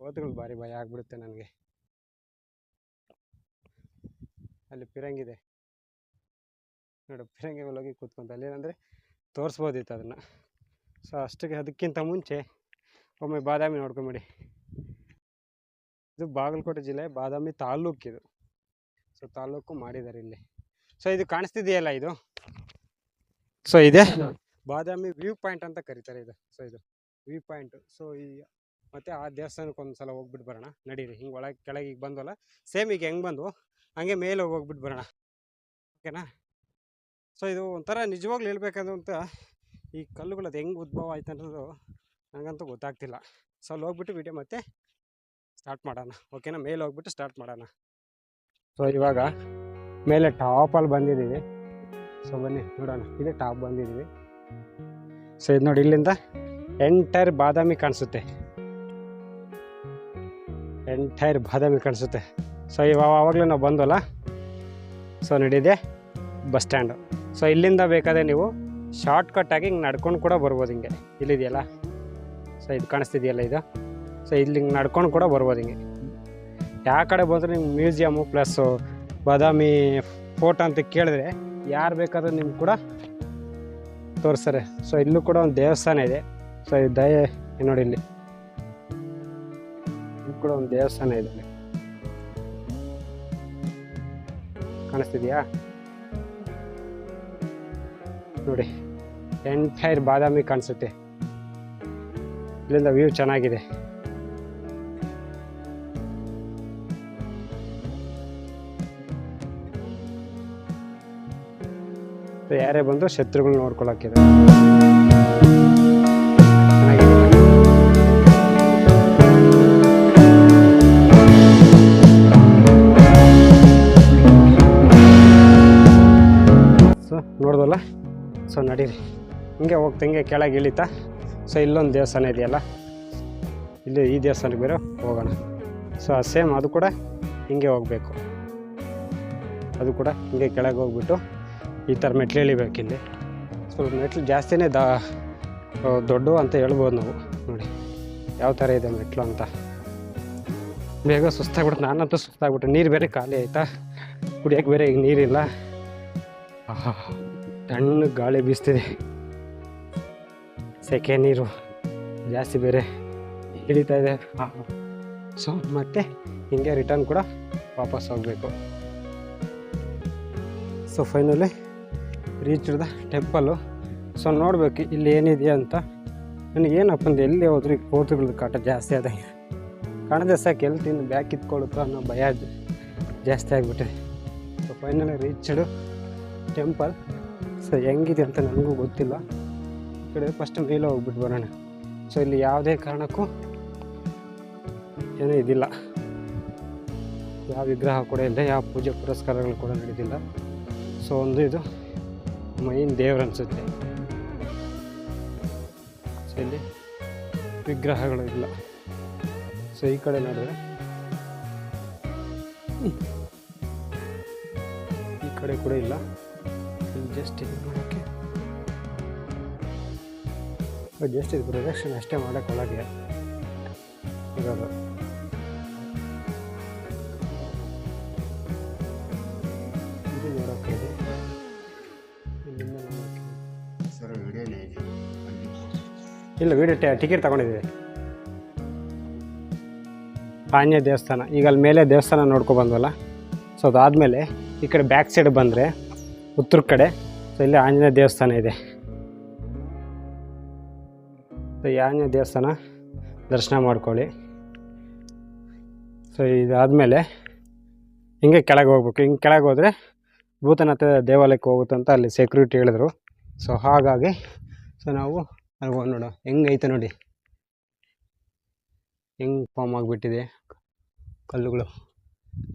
B: ಓದ್ಗಳು ಭಾರಿ ಭಯ ಆಗ್ಬಿಡುತ್ತೆ ನನಗೆ. ಅಲ್ಲಿ ಪಿರಂಗಿದೆ ನೋಡಿ, ಪಿರಂಗಿ ಮೇಲೆ ಹೋಗಿ ಕೂತ್ಕೊಂತ. ಅಲ್ಲೇನಂದರೆ ತೋರಿಸ್ಬೋದಿತ್ತು ಅದನ್ನು. ಸೊ ಅಷ್ಟಕ್ಕೆ ಅದಕ್ಕಿಂತ ಮುಂಚೆ ಒಮ್ಮೆ ಬಾದಾಮಿ ನೋಡ್ಕೊಂಬಿಡಿ. ಇದು ಬಾಗಲಕೋಟೆ ಜಿಲ್ಲೆ ಬಾದಾಮಿ ತಾಲ್ಲೂಕಿದು. ಸೊ ತಾಲ್ಲೂಕು ಮಾಡಿದ್ದಾರೆ ಇಲ್ಲಿ. ಸೊ ಇದು ಕಾಣಿಸ್ತಿದೆಯಲ್ಲ ಇದು, ಸೊ ಇದೆ ಬಾದಾಮಿ ವ್ಯೂ ಪಾಯಿಂಟ್ ಅಂತ ಕರೀತಾರೆ ಇದು. ಸೊ ಇದು ವ್ಯೂ ಪಾಯಿಂಟ್. ಸೊ ಈ ಮತ್ತು ಆ ದೇವಸ್ಥಾನಕ್ಕೆ ಒಂದು ಸಲ ಹೋಗ್ಬಿಟ್ಟು ಬರೋಣ. ನಡೀರಿ, ಹಿಂಗೆ ಒಳಗೆ ಕೆಳಗೆ ಈಗ ಬಂದವಲ್ಲ, ಸೇಮ್ ಈಗ ಹೆಂಗೆ ಬಂದು ಹಂಗೆ ಮೇಲೆ ಹೋಗ್ಬಿಟ್ಟು ಬರೋಣ, ಓಕೆನಾ? ಸೊ ಇದು ಒಂಥರ ನಿಜವಾಗ್ಲೂ ಹೇಳ್ಬೇಕಂದ್ರೆ ಅಂತ ಈ ಕಲ್ಲುಗಳದ್ದು ಹೆಂಗೆ ಉದ್ಭವ ಆಯ್ತು ಅನ್ನೋದು ನನಗಂತೂ ಗೊತ್ತಾಗ್ತಿಲ್ಲ. ಸೊ ಅಲ್ಲಿ ಹೋಗ್ಬಿಟ್ಟು ವಿಡಿಯೋ ಮತ್ತೆ ಸ್ಟಾರ್ಟ್ ಮಾಡೋಣ, ಓಕೆನಾ? ಮೇಲೆ ಹೋಗ್ಬಿಟ್ಟು ಸ್ಟಾರ್ಟ್ ಮಾಡೋಣ. ಸೊ ಇವಾಗ ಮೇಲೆ ಟಾಪಲ್ಲಿ ಬಂದಿದ್ದೀವಿ. ಸೊ ಬನ್ನಿ ನೋಡೋಣ, ಇದೆ ಟಾಪ್ ಬಂದಿದ್ದೀವಿ. ಸೊ ಇದು ನೋಡಿ, ಇಲ್ಲಿಂದ ಎಂಟೈರ್ ಬಾದಾಮಿ ಕಾಣಿಸುತ್ತೆ, ಎಂಟೈರ್ ಬಾದಾಮಿ ಕಾಣಿಸುತ್ತೆ. ಸೊ ಆವಾಗಲೇ ನಾವು ಬಂದವಲ್ಲ, ಸೊ ನಡೀದೆ ಬಸ್ ಸ್ಟ್ಯಾಂಡು. ಸೊ ಇಲ್ಲಿಂದ ಬೇಕಾದರೆ ನೀವು ಶಾರ್ಟ್ಕಟ್ಟಾಗಿ ಹಿಂಗೆ ನಡ್ಕೊಂಡು ಕೂಡ ಬರ್ಬೋದು. ಹಿಂಗೆ ಇಲ್ಲಿದೆಯಲ್ಲ, ಸೊ ಇದು ಕಾಣಿಸ್ತಿದೆಯಲ್ಲ ಇದು, ಸೊ ಇಲ್ಲಿ ಹಿಂಗೆ ನಡ್ಕೊಂಡು ಕೂಡ ಬರ್ಬೋದು. ಹಿಂಗೆ ಯಾವ ಕಡೆ ಬಂದರೆ ನಿಮ್ಗೆ ಮ್ಯೂಸಿಯಮು ಪ್ಲಸ್ಸು ಬಾದಾಮಿ ಫೋಟೋ ಅಂತ ಕೇಳಿದ್ರೆ ಯಾರು ಬೇಕಾದರೂ ನಿಮ್ಗೆ ಕೂಡ ತೋರಿಸ್ತಾರೆ. ಸೊ ಇಲ್ಲೂ ಕೂಡ ಒಂದು ದೇವಸ್ಥಾನ ಇದೆ. ಸೊ ಇದು ನೋಡಿ, ಇಲ್ಲಿ ಕೂಡ ಒಂದು ದೇವಸ್ಥಾನ ಇದೆ, ಕಾಣಿಸ್ತಿದೆಯಾ ನೋಡಿ, ಎಂಟೈರ್ ಬಾದಾಮಿ ಕಾಣಿಸುತ್ತೆ. ಇಲ್ಲಿಂದ ವ್ಯೂ ಚೆನ್ನಾಗಿದೆ. ಯಾರೇ ಬಂದರೂ ಶತ್ರುಗಳು ನೋಡ್ಕೊಳಕ್ಕಿದೆ, ಚೆನ್ನಾಗಿದೆ. ಸೊ ನೋಡ್ದಲ್ಲ, ಸೊ ನಡೀರಿ ಹಿಂಗೆ ಹೋಗ್ತಂಗೆ ಕೆಳಗೆ ಇಳಿತಾ. ಸೊ ಇಲ್ಲೊಂದು ದೇವಸ್ಥಾನ ಇದೆಯಲ್ಲ, ಇಲ್ಲಿ ಈ ದೇವಸ್ಥಾನಕ್ಕೆ ಬೇರೆ ಹೋಗೋಣ. ಸೊ ಸೇಮ್ ಅದು ಕೂಡ ಹಿಂಗೆ ಹೋಗಬೇಕು, ಅದು ಕೂಡ ಹಿಂಗೆ ಕೆಳಗೆ ಹೋಗ್ಬಿಟ್ಟು ಈ ಥರ ಮೆಟ್ಲು ಇಳಿಬೇಕು. ಇಲ್ಲಿ ಸ್ವಲ್ಪ ಮೆಟ್ಲು ಜಾಸ್ತಿನೇ ದೊಡ್ಡ ಅಂತ ಹೇಳ್ಬೋದು ನಾವು. ನೋಡಿ ಯಾವ ಥರ ಇದೆ ಮೆಟ್ಲು ಅಂತ. ಬೇಗ ಸುಸ್ತಾಗ್ಬಿಟ್ಟು, ನಾನಂತೂ ಸುಸ್ತಾಗ್ಬಿಟ್ಟು, ನೀರು ಬೇರೆ ಖಾಲಿ ಆಯಿತಾ, ಕುಡಿಯೋಕ್ಕೆ ಬೇರೆ ಈಗ ನೀರಿಲ್ಲ. ತಣ್ಣಗೆ ಗಾಳಿ ಬೀಸ್ತಿದೆ, ಸೆಕೆ ನೀರು ಜಾಸ್ತಿ ಬೇರೆ ಹಿಡಿತಾ ಇದೆ. ಸೊ ಮತ್ತೆ ಹಿಂಗೆ ರಿಟರ್ನ್ ಕೂಡ ವಾಪಸ್ ಹೋಗಬೇಕು. So finally reach the temple. So ನೋಡಬೇಕು ಇಲ್ಲಿ ಏನಿದೆಯಾ ಅಂತ. ನನಗೇನಪ್ಪ ಅಂದ್ರೆ ಎಲ್ಲಿ ಹೋದ್ರೂ ಈ ಕೋತುಗಳದ್ದು ಕಾಟ ಜಾಸ್ತಿ ಆದಂಗೆ ಕಾಣದೆ ಸಾಕು, ಎಲ್ಲಿ ತಿಂದು ಬ್ಯಾಗ್ ಕಿತ್ಕೊಳ್ಳುತ್ತೋ ಅನ್ನೋ ಭಯ ಜಾಸ್ತಿ ಆಗಿಬಿಟ್ಟಿದೆ. So finally reached temple. So ಹೆಂಗಿದೆ ಅಂತ ನನಗೂ ಗೊತ್ತಿಲ್ಲ. ಈ ಕಡೆ ಫಸ್ಟ್ ಮೇಲೆ ಹೋಗ್ಬಿಟ್ಟು ಬರೋಣ. ಸೊ ಇಲ್ಲಿ ಯಾವುದೇ ಕಾರಣಕ್ಕೂ ಏನೂ ಇದಿಲ್ಲ, ಯಾವ ವಿಗ್ರಹ ಕೂಡ ಇಲ್ಲ, ಯಾವ ಪೂಜೆ ಪುರಸ್ಕಾರಗಳು ಕೂಡ ನಡೆದಿಲ್ಲ. ಸೊ ಒಂದು ಇದು ಮೈನ್ ದೇವ್ರು ಅನಿಸುತ್ತೆ. ಸೊ ಇಲ್ಲಿ ವಿಗ್ರಹಗಳು ಇಲ್ಲ. ಸೊ ಈ ಕಡೆ ನೋಡಿದ್ರೆ ಈ ಕಡೆ ಕೂಡ ಇಲ್ಲ. ಜಸ್ಟ್ ಇದು ಮಾಡೋಕ್ಕೆ, ಜಸ್ಟ್ ಇದು ಪ್ರದಕ್ಷಿಣೆ ಅಷ್ಟೇ ಮಾಡೋಕ್ಕೆ ಒಳಗೆ ಇರೋದು. ಇದು ನೋಡೋಕ್ಕೆ ಇದೆ, ಇಲ್ಲಿಂದ ನೋಡೋಕ್ಕೆ ಇಲ್ಲ. ವಿಡಿಯೋ ಟಿಕೆಟ್ ತಗೊಂಡಿದ್ದೀವಿ. ಆಂಜನೇಯ ದೇವಸ್ಥಾನ, ಈಗ ಅಲ್ಲಿ ಮೇಲೆ ದೇವಸ್ಥಾನ ನೋಡ್ಕೊಬಂದ್ವಲ್ಲ. ಸೊ ಅದಾದಮೇಲೆ ಈ ಕಡೆ ಬ್ಯಾಕ್ ಸೈಡ್ ಬಂದರೆ ಉತ್ತರ ಕಡೆ, ಸೊ ಇಲ್ಲಿ ಆಂಜನೇಯ ದೇವಸ್ಥಾನ ಇದೆ. ಸೊ ಈ ಆಂಜನೇಯ ದೇವಸ್ಥಾನ ದರ್ಶನ ಮಾಡ್ಕೊಳ್ಳಿ. ಸೊ ಇದಾದಮೇಲೆ ಹಿಂಗೆ ಕೆಳಗೆ ಹೋಗ್ಬೇಕು. ಹಿಂಗೆ ಕೆಳಗೆ ಹೋದರೆ ಭೂತನಾಥ ದೇವಾಲಯಕ್ಕೆ ಹೋಗುತ್ತೆ ಅಂತ ಅಲ್ಲಿ ಸೆಕ್ಯೂರಿಟಿ ಹೇಳಿದ್ರು. ಸೊ ಹಾಗಾಗಿ ಸೊ ನಾವು ಅಲ್ಲಿ ಹೋಗಿ ನೋಡೋ ಹೆಂಗೈತೆ ನೋಡಿ, ಹೆಂಗೆ ಫಾರ್ಮ್ ಆಗಿಬಿಟ್ಟಿದೆ ಕಲ್ಲುಗಳು,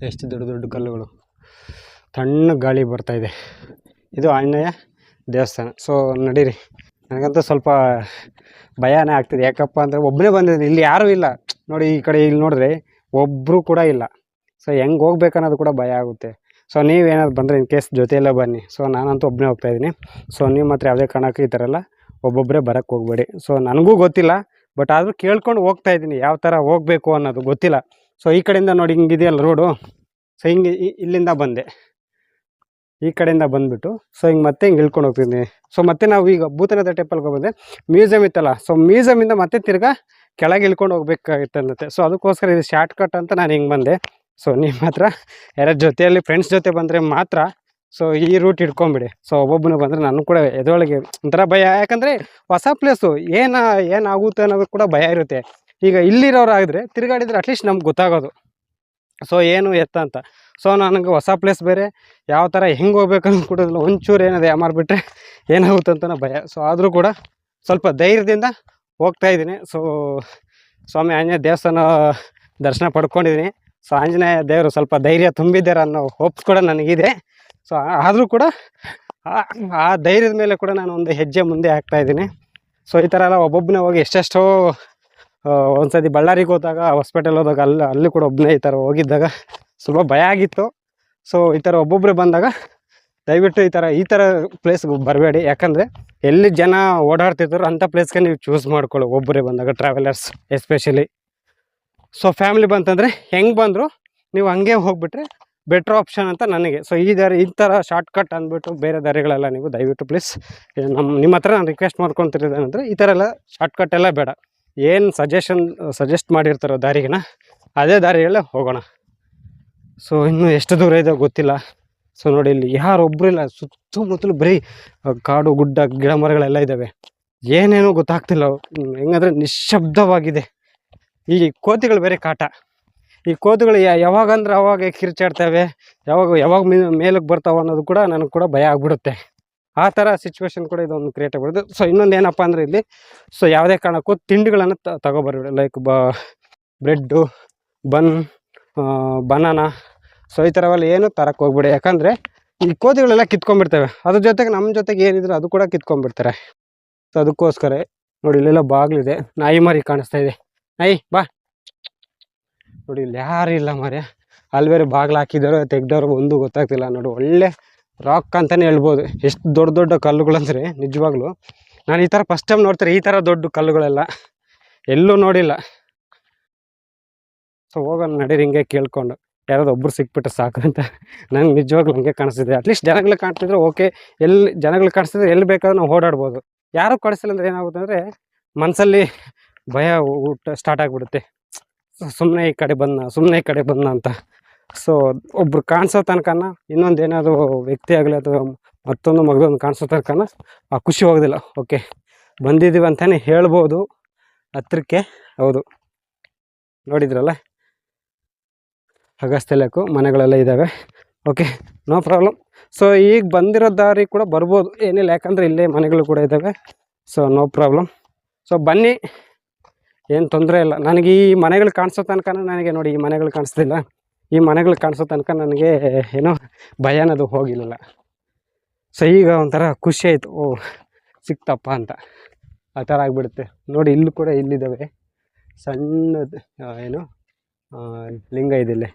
B: ಎಷ್ಟು ದೊಡ್ಡ ದೊಡ್ಡ ಕಲ್ಲುಗಳು, ತಣ್ಣ ಗಾಳಿ ಬರ್ತಾಯಿದೆ. ಇದು ಆಂಜನೇಯ ದೇವಸ್ಥಾನ. ಸೊ ನಡೀರಿ, ನನಗಂತೂ ಸ್ವಲ್ಪ ಭಯನೇ ಆಗ್ತಿದೆ. ಯಾಕಪ್ಪ ಅಂದರೆ ಒಬ್ಬನೇ ಬಂದಿದ್ದೀನಿ, ಇಲ್ಲಿ ಯಾರೂ ಇಲ್ಲ ನೋಡಿ. ಈ ಕಡೆ ಇಲ್ಲಿ ನೋಡಿದ್ರೆ ಒಬ್ಬರು ಕೂಡ ಇಲ್ಲ. ಸೊ ಹೆಂಗೆ ಹೋಗ್ಬೇಕನ್ನೋದು ಕೂಡ ಭಯ ಆಗುತ್ತೆ. ಸೊ ನೀವೇನಾದ್ರು ಬಂದರೆ ಇನ್ ಕೇಸ್ ಜೊತೆಯಲ್ಲೇ ಬನ್ನಿ. ಸೊ ನಾನಂತೂ ಒಬ್ಬನೇ ಹೋಗ್ತಾಯಿದ್ದೀನಿ. ಸೊ ನೀವು ಮಾತ್ರ ಯಾವುದೇ ಕಾರಣಕ್ಕೂ ಈ ಥರ ಎಲ್ಲ ಒಬ್ಬೊಬ್ಬರೇ ಬರೋಕ್ಕೆ ಹೋಗಬೇಡಿ. ಸೊ ನನಗೂ ಗೊತ್ತಿಲ್ಲ, ಬಟ್ ಆದರೂ ಕೇಳ್ಕೊಂಡು ಹೋಗ್ತಾಯಿದ್ದೀನಿ, ಯಾವ ಥರ ಹೋಗಬೇಕು ಅನ್ನೋದು ಗೊತ್ತಿಲ್ಲ. ಸೊ ಈ ಕಡೆಯಿಂದ ನೋಡಿ ಹಿಂಗಿದೆಯಲ್ಲ ರೋಡು. ಸೊ ಹಿಂಗೆ ಇಲ್ಲಿಂದ ಬಂದೆ, ಈ ಕಡೆಯಿಂದ ಬಂದುಬಿಟ್ಟು ಸೊ ಹಿಂಗೆ ಮತ್ತೆ ಹಿಂಗೆ ಇಳ್ಕೊಂಡು ಹೋಗ್ತಿದ್ದೀನಿ. ಸೊ ಮತ್ತೆ ನಾವು ಈಗ ಭೂತನಾಥ ಟೆಂಪಲ್ಗೆ ಹೋಗೋದೆ, ಮ್ಯೂಸಿಯಮ್ ಇತ್ತಲ್ಲ. ಸೊ ಮ್ಯೂಸಿಯಮಿಂದ ಮತ್ತೆ ತಿರ್ಗಾ ಕೆಳಗೆ ಇಳ್ಕೊಂಡು ಹೋಗ್ಬೇಕಾಗಿತ್ತಂತೆ. ಸೊ ಅದಕ್ಕೋಸ್ಕರ ಇದು ಶಾರ್ಟ್ ಕಟ್ ಅಂತ ನಾನು ಹಿಂಗೆ ಬಂದೆ. ಸೊ ನೀವು ಮಾತ್ರ ಯಾರ ಜೊತೆಯಲ್ಲಿ ಫ್ರೆಂಡ್ಸ್ ಜೊತೆ ಬಂದರೆ ಮಾತ್ರ ಸೊ ಈ ರೂಟ್ ಇಟ್ಕೊಂಬಿಡಿ. ಸೊ ಒಬ್ಬೊಬ್ಬನು ಬಂದರೆ ನನಗೂ ಕೂಡ ಎದರೊಳಗೆ ಒಂಥರ ಭಯ. ಯಾಕಂದರೆ ಹೊಸ ಪ್ಲೇಸು ಏನಾಗುತ್ತೆ ಅನ್ನೋದು ಕೂಡ ಭಯ ಇರುತ್ತೆ. ಈಗ ಇಲ್ಲಿರೋರು ಆಗಿದ್ರೆ ತಿರುಗಾಡಿದ್ರೆ ಅಟ್ಲೀಸ್ಟ್ ನಮ್ಗೆ ಗೊತ್ತಾಗೋದು ಸೊ ಏನು ಎತ್ತ ಅಂತ. ಸೊ ನನಗೆ ಹೊಸ ಪ್ಲೇಸ್ ಬೇರೆ, ಯಾವ ಥರ ಹೆಂಗೆ ಹೋಗ್ಬೇಕು ಅನ್ನೋದು ಕೂಡ ಒಂಚೂರು ಏನಿದೆ ಯಾಮಾರ್ಬಿಟ್ರೆ ಏನಾಗುತ್ತೆ ಅಂತ ಭಯ. ಸೊ ಆದರೂ ಕೂಡ ಸ್ವಲ್ಪ ಧೈರ್ಯದಿಂದ ಹೋಗ್ತಾ ಇದ್ದೀನಿ. ಸೊ ಸ್ವಾಮಿ ಆಂಜನೇಯ ದೇವಸ್ಥಾನ ದರ್ಶನ ಪಡ್ಕೊಂಡಿದ್ದೀನಿ. ಸೊ ಆಂಜನೇಯ ದೇವರು ಸ್ವಲ್ಪ ಧೈರ್ಯ ತುಂಬಿದ್ದಾರೆ ಅನ್ನೋ ಹೋಪ್ಸ್ ಕೂಡ ನನಗಿದೆ. ಸೊ ಆದರೂ ಕೂಡ ಆ ಧೈರ್ಯದ ಮೇಲೆ ಕೂಡ ನಾನು ಒಂದು ಹೆಜ್ಜೆ ಮುಂದೆ ಹಾಕ್ತಾಯಿದ್ದೀನಿ. ಸೊ ಈ ಥರ ಎಲ್ಲ ಒಬ್ಬೊಬ್ಬನೇ ಹೋಗಿ ಎಷ್ಟೆಷ್ಟೋ ಒಂದ್ಸತಿ ಬಳ್ಳಾರಿಗೆ ಹೋದಾಗ ಹಾಸ್ಪಿಟಲ್ ಹೋದಾಗ ಅಲ್ಲಿ ಕೂಡ ಒಬ್ಬನೇ ಈ ಥರ ಹೋಗಿದ್ದಾಗ ಸ್ವಲ್ಪ ಭಯ ಆಗಿತ್ತು. ಸೊ ಈ ಥರ ಒಬ್ಬೊಬ್ಬರೇ ಬಂದಾಗ ದಯವಿಟ್ಟು ಈ ಥರ ಪ್ಲೇಸ್ಗೆ ಬರಬೇಡಿ. ಯಾಕಂದರೆ ಎಲ್ಲಿ ಜನ ಓಡಾಡ್ತಿದ್ರು ಅಂಥ ಪ್ಲೇಸ್ಗೆ ನೀವು ಚೂಸ್ ಮಾಡ್ಕೊಳ್ಳಿ ಒಬ್ಬರೇ ಬಂದಾಗ, ಟ್ರಾವೆಲರ್ಸ್ ಎಸ್ಪೆಷಲಿ. ಸೊ ಫ್ಯಾಮಿಲಿ ಬಂತಂದರೆ ಹೆಂಗೆ ಬಂದರು ನೀವು ಹಂಗೆ ಹೋಗಿಬಿಟ್ರೆ ಬೆಟ್ರ್ ಆಪ್ಷನ್ ಅಂತ ನನಗೆ. ಸೊ ಈ ಥರ ಶಾರ್ಟ್ಕಟ್ ಅಂದ್ಬಿಟ್ಟು ಬೇರೆ ದಾರಿಗಳೆಲ್ಲ ನೀವು ದಯವಿಟ್ಟು ಪ್ಲೀಸ್ ನಿಮ್ಮ ಹತ್ರ ನಾನು ರಿಕ್ವೆಸ್ಟ್ ಮಾಡ್ಕೊತಿರೋದೇನೆಂದರೆ ಈ ಥರ ಎಲ್ಲ ಶಾರ್ಟ್ಕಟ್ ಎಲ್ಲ ಬೇಡ. ಏನು ಸಜೆಸ್ಟ್ ಮಾಡಿರ್ತಾರೋ ದಾರಿಗೆನ ಅದೇ ದಾರಿಯಲ್ಲೇ ಹೋಗೋಣ. ಸೊ ಇನ್ನೂ ಎಷ್ಟು ದೂರ ಇದೆ ಗೊತ್ತಿಲ್ಲ. ಸೊ ನೋಡಿ ಇಲ್ಲಿ ಯಾರೊಬ್ಬರು ಇಲ್ಲ, ಸುತ್ತಮುತ್ತಲು ಬರೀ ಕಾಡು ಗುಡ್ಡ ಗಿಡ ಮರಗಳೆಲ್ಲ ಇದ್ದಾವೆ. ಏನೇನೋ ಗೊತ್ತಾಗ್ತಿಲ್ಲ, ಹೆಂಗಂದರೆ ನಿಶ್ಶಬ್ದವಾಗಿದೆ. ಈ ಕೋತಿಗಳು ಬೇರೆ ಕಾಟ. ಈ ಕೋತಿಗಳು ಯಾವಾಗಂದ್ರೆ ಅವಾಗ ಕಿರ್ಚಾಡ್ತವೆ, ಯಾವಾಗ ಮೇಲಕ್ಕೆ ಬರ್ತಾವೆ ಅನ್ನೋದು ಕೂಡ ನನಗೆ ಕೂಡ ಭಯ ಆಗ್ಬಿಡುತ್ತೆ. ಆ ಥರ ಸಿಚುವೇಶನ್ ಕೂಡ ಇದೊಂದು ಕ್ರಿಯೇಟ್ ಆಗ್ಬಿಡುತ್ತೆ. ಸೊ ಇನ್ನೊಂದು ಏನಪ್ಪ ಅಂದರೆ ಇಲ್ಲಿ ಸೊ ಯಾವುದೇ ಕಾರಣಕ್ಕೂ ತಿಂಡಿಗಳನ್ನು ತಗೊಬರ್ಬೇಡಿ. ಲೈಕ್ ಬ್ರೆಡ್ಡು, ಬನಾನಾ, ಸೊ ಈ ಥರವೆಲ್ಲ ಏನು ತರಕ್ಕೆ ಹೋಗ್ಬೇಡಿ. ಯಾಕಂದರೆ ಈ ಕೋತಿಗಳೆಲ್ಲ ಕಿತ್ಕೊಂಡ್ಬಿಡ್ತವೆ. ಅದ್ರ ಜೊತೆಗೆ ನಮ್ಮ ಜೊತೆಗೆ ಏನಿದ್ರು ಅದು ಕೂಡ ಕಿತ್ಕೊಂಡ್ಬಿಡ್ತಾರೆ. ಸೊ ಅದಕ್ಕೋಸ್ಕರ ನೋಡಿ ಇಲ್ಲೆಲ್ಲ ಬಾಗಿಲಿದೆ, ನಾಯಿ ಮರಿ ಕಾಣಿಸ್ತಾ ಇದೆ. ನಾಯಿ ಬಾ ನೋಡಿ, ಇಲ್ಲಿ ಯಾರು ಇಲ್ಲ ಮರ್ಯ. ಅಲ್ಲಿ ಬೇರೆ ಬಾಗಿಲು ಹಾಕಿದಾರೋ ತೆಗ್ದವ್ರು ಒಂದು ಗೊತ್ತಾಗ್ತಿಲ್ಲ. ನೋಡಿ ಒಳ್ಳೆ ರಾಕ್ ಅಂತಲೇ ಹೇಳ್ಬೋದು. ಎಷ್ಟು ದೊಡ್ಡ ದೊಡ್ಡ ಕಲ್ಲುಗಳಂದರೆ ನಿಜವಾಗ್ಲೂ ನಾನು ಈ ಥರ ಫಸ್ಟ್ ಟೈಮ್ ನೋಡ್ತಾರೆ. ಈ ಥರ ದೊಡ್ಡ ಕಲ್ಲುಗಳೆಲ್ಲ ಎಲ್ಲೂ ನೋಡಿಲ್ಲ. ಸೊ ಹೋಗೋಣ ನಡೀರಿ, ಹಿಂಗೆ ಕೇಳ್ಕೊಂಡು ಯಾರಾದ್ರು ಒಬ್ಬರು ಸಿಕ್ಬಿಟ್ರೆ ಸಾಕು ಅಂತ ನಂಗೆ ನಿಜವಾಗ್ಲೂ ಹಂಗೆ ಕಾಣಿಸ್ತಿದೆ. ಅಟ್ಲೀಸ್ಟ್ ಜನಗಳಿಗೆ ಕಾಣ್ತಿದ್ರೆ ಓಕೆ, ಎಲ್ಲಿ ಜನಗಳಿಗೆ ಕಾಣಿಸ್ತಿದ್ರೆ ಎಲ್ಲಿ ಬೇಕಾದ್ರೂ ನಾವು ಓಡಾಡ್ಬೋದು. ಯಾರು ಕಾಣಿಸಿಲ್ಲ ಅಂದರೆ ಏನಾಗುತ್ತೆ ಅಂದರೆ ಮನಸ್ಸಲ್ಲಿ ಭಯ ಸ್ಟಾರ್ಟ್ ಆಗಿಬಿಡುತ್ತೆ. ಸುಮ್ಮನೆ ಈ ಕಡೆ ಬಂದ ಅಂತ. ಸೊ ಒಬ್ರು ಕಾಣಿಸೋ ತನಕನ ಇನ್ನೊಂದು ಏನಾದರೂ ವ್ಯಕ್ತಿ ಆಗಲಿ ಅಥವಾ ಮತ್ತೊಂದು ಮಗದೊಂದು ಕಾಣಿಸೋ ತನಕನ ಆ ಖುಷಿ ಹೋಗೋದಿಲ್ಲ. ಓಕೆ ಬಂದಿದ್ದೀವಿ ಅಂತಲೇ ಹೇಳ್ಬೋದು ಹತ್ರಕ್ಕೆ. ಹೌದು ನೋಡಿದ್ರಲ್ಲ, ಅಗಸ್ತ್ಯ ಲೇಕು ಮನೆಗಳೆಲ್ಲ ಇದ್ದಾವೆ. Okay no problem. ಸೊ ಈಗ ಬಂದಿರೋ ದಾರಿ ಕೂಡ ಬರ್ಬೋದು, ಏನಿಲ್ಲ. ಯಾಕಂದರೆ ಇಲ್ಲೇ ಮನೆಗಳು ಕೂಡ ಇದ್ದಾವೆ. So no problem. ಸೊ ಬನ್ನಿ, ಏನು ತೊಂದರೆ ಇಲ್ಲ. ನನಗೆ ಈ ಮನೆಗಳು ಕಾಣಿಸೋ ತನಕ ನನಗೆ ನೋಡಿ, ಈ ಮನೆಗಳು ಕಾಣಿಸ್ತಿಲ್ಲ. ಈ ಮನೆಗಳು ಕಾಣಿಸೋ ತನಕ ನನಗೆ ಏನೋ ಭಯ ಅನ್ನೋದು ಹೋಗಿರಲಿಲ್ಲ. ಸೊ ಈಗ ಒಂಥರ ಖುಷಿ ಆಯಿತು, ಓ ಸಿಕ್ತಪ್ಪ ಅಂತ. ಆ ಥರ ಆಗಿಬಿಡುತ್ತೆ. ನೋಡಿ ಇಲ್ಲೂ ಕೂಡ ಇಲ್ಲಿದ್ದಾವೆ ಸಣ್ಣದು ಏನು ಲಿಂಗ ಇದಿಲ್ಲಿ.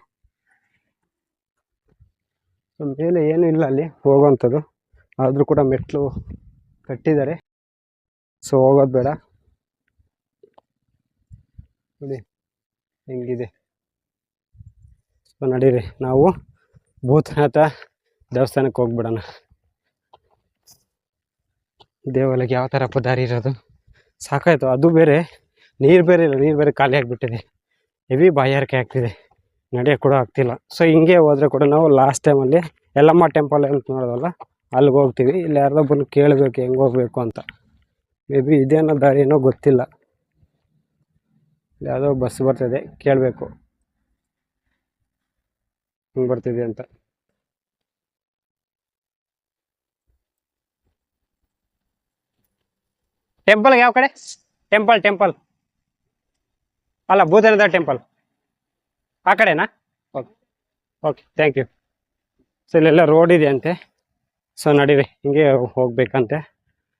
B: ಸೊ ಮೇಲೆ ಏನೂ ಇಲ್ಲ ಅಲ್ಲಿ ಹೋಗೋವಂಥದ್ದು, ಆದರೂ ಕೂಡ ಮೆಟ್ಲು ಕಟ್ಟಿದ್ದಾರೆ. ಸೊ ಹೋಗೋದು ಬೇಡ. ನೋಡಿ ಹೆಂಗಿದೆ. ಸೊ ನಡೀರಿ, ನಾವು ಭೂತನಾಥ ದೇವಸ್ಥಾನಕ್ಕೆ ಹೋಗ್ಬಿಡೋಣ. ದೇವಾಲಯಕ್ಕೆ ಯಾವ ಥರಪ್ಪ ದಾರಿ ಇರೋದು, ಸಾಕಾಯಿತು. ಅದು ಬೇರೆ ನೀರು ಬೇರೆ ಇಲ್ಲ, ನೀರು ಬೇರೆ ಖಾಲಿ ಆಗಿಬಿಟ್ಟಿದೆ. ಹೆವಿ ಬಾಯಾರಿಕೆ ಆಗ್ತಿದೆ, ನಡೆಯೋಕ್ಕೆ ಕೂಡ ಆಗ್ತಿಲ್ಲ. ಸೊ ಹಿಂಗೆ ಹೋದರೆ ಕೂಡ ನಾವು ಲಾಸ್ಟ್ ಟೈಮಲ್ಲಿ ಯಲ್ಲಮ್ಮ ಟೆಂಪಲ್ ಅಂತ ನೋಡೋದಲ್ಲ, ಅಲ್ಲಿಗೆ ಹೋಗ್ತೀವಿ. ಇಲ್ಲಿ ಯಾರ್ದೊಬ್ಬರು ಕೇಳಬೇಕು ಹೆಂಗೆ ಹೋಗ್ಬೇಕು ಅಂತ. ಮೇ ಬಿ ಇದೇನೋ ದಾರಿ ಏನೋ ಗೊತ್ತಿಲ್ಲ. ಯಾವುದೋ ಬಸ್ ಬರ್ತಿದೆ, ಕೇಳಬೇಕು ಹಿಂಗೆ ಬರ್ತಿದೆ ಅಂತ. ಟೆಂಪಲ್ಗೆ ಯಾವ ಕಡೆ? ಟೆಂಪಲ್ ಅಲ್ಲ, ಭೂತನಾಥ ಟೆಂಪಲ್ ಆ ಕಡೆನಾ? Okay okay, thank you. So ಇಲ್ಲೆಲ್ಲ ರೋಡ್ ಇದೆ ಅಂತೆ. ಸೊ ನಡೀರಿ, ಹಿಂಗೆ ಹೋಗ್ಬೇಕಂತೆ.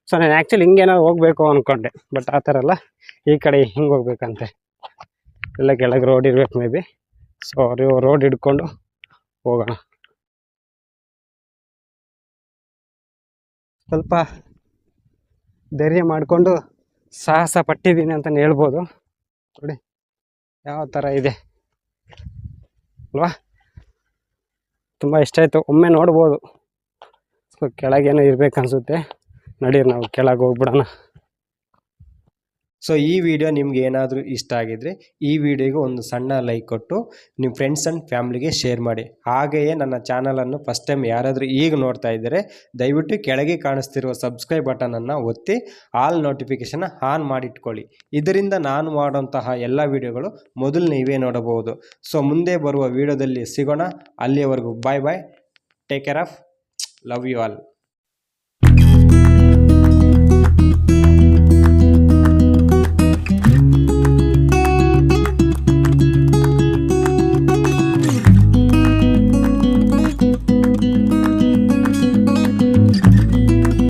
B: ಸೊ ನಾನು ಆ್ಯಕ್ಚುಲಿ ಹಿಂಗೇನಾದ್ರು ಹೋಗಬೇಕು ಅಂದ್ಕೊಂಡೆ, ಬಟ್ ಆ ಥರ ಅಲ್ಲ, ಈ ಕಡೆ ಹಿಂಗೆ ಹೋಗ್ಬೇಕಂತೆ. ಎಲ್ಲ ಕೆಳಗೆ ರೋಡ್ ಇರ್ಬೇಕು ಮೇ ಬಿ. ಸೊ ರೋಡ್ ಹಿಡ್ಕೊಂಡು ಹೋಗೋಣ. ಸ್ವಲ್ಪ ಧೈರ್ಯ ಮಾಡಿಕೊಂಡು ಸಾಹಸ ಪಟ್ಟಿದ್ದೀನಿ ಅಂತಲೇ ಹೇಳ್ಬೋದು. ನೋಡಿ ಯಾವ ಥರ ಇದೆ ಅಲ್ವಾ, ತುಂಬ ಇಷ್ಟ ಆಯಿತು. ಒಮ್ಮೆ ನೋಡ್ಬೋದು. ಸೊ ಕೆಳಗೇನೋ ಇರ್ಬೇಕು ಅನಿಸುತ್ತೆ. ನಡೀರಿ ನಾವು ಕೆಳಗೆ ಹೋಗ್ಬಿಡೋಣ.
C: ಸೊ ಈ ವಿಡಿಯೋ ನಿಮ್ಗೆ ಏನಾದರೂ ಇಷ್ಟ ಆಗಿದ್ರೆ ಈ ವಿಡಿಯೋಗೆ ಒಂದು ಸಣ್ಣ ಲೈಕ್ ಕೊಟ್ಟು ನಿಮ್ಮ ಫ್ರೆಂಡ್ಸ್ ಆ್ಯಂಡ್ ಫ್ಯಾಮ್ಲಿಗೆ ಶೇರ್ ಮಾಡಿ. ಹಾಗೆಯೇ ನನ್ನ ಚಾನಲನ್ನು ಫಸ್ಟ್ ಟೈಮ್ ಯಾರಾದರೂ ಈಗ ನೋಡ್ತಾ ಇದ್ದರೆ ದಯವಿಟ್ಟು ಕೆಳಗೆ ಕಾಣಿಸ್ತಿರುವ ಸಬ್ಸ್ಕ್ರೈಬ್ ಬಟನನ್ನು ಒತ್ತಿ ಆಲ್ ನೋಟಿಫಿಕೇಷನ್ ಆನ್ ಮಾಡಿಟ್ಕೊಳ್ಳಿ. ಇದರಿಂದ ನಾನು ಮಾಡುವಂತಹ ಎಲ್ಲ ವಿಡಿಯೋಗಳು ಮೊದಲು ನೀವೇ ನೋಡಬಹುದು. ಸೊ ಮುಂದೆ ಬರುವ ವಿಡಿಯೋದಲ್ಲಿ ಸಿಗೋಣ. ಅಲ್ಲಿಯವರೆಗೂ bye bye, take care of, love you all.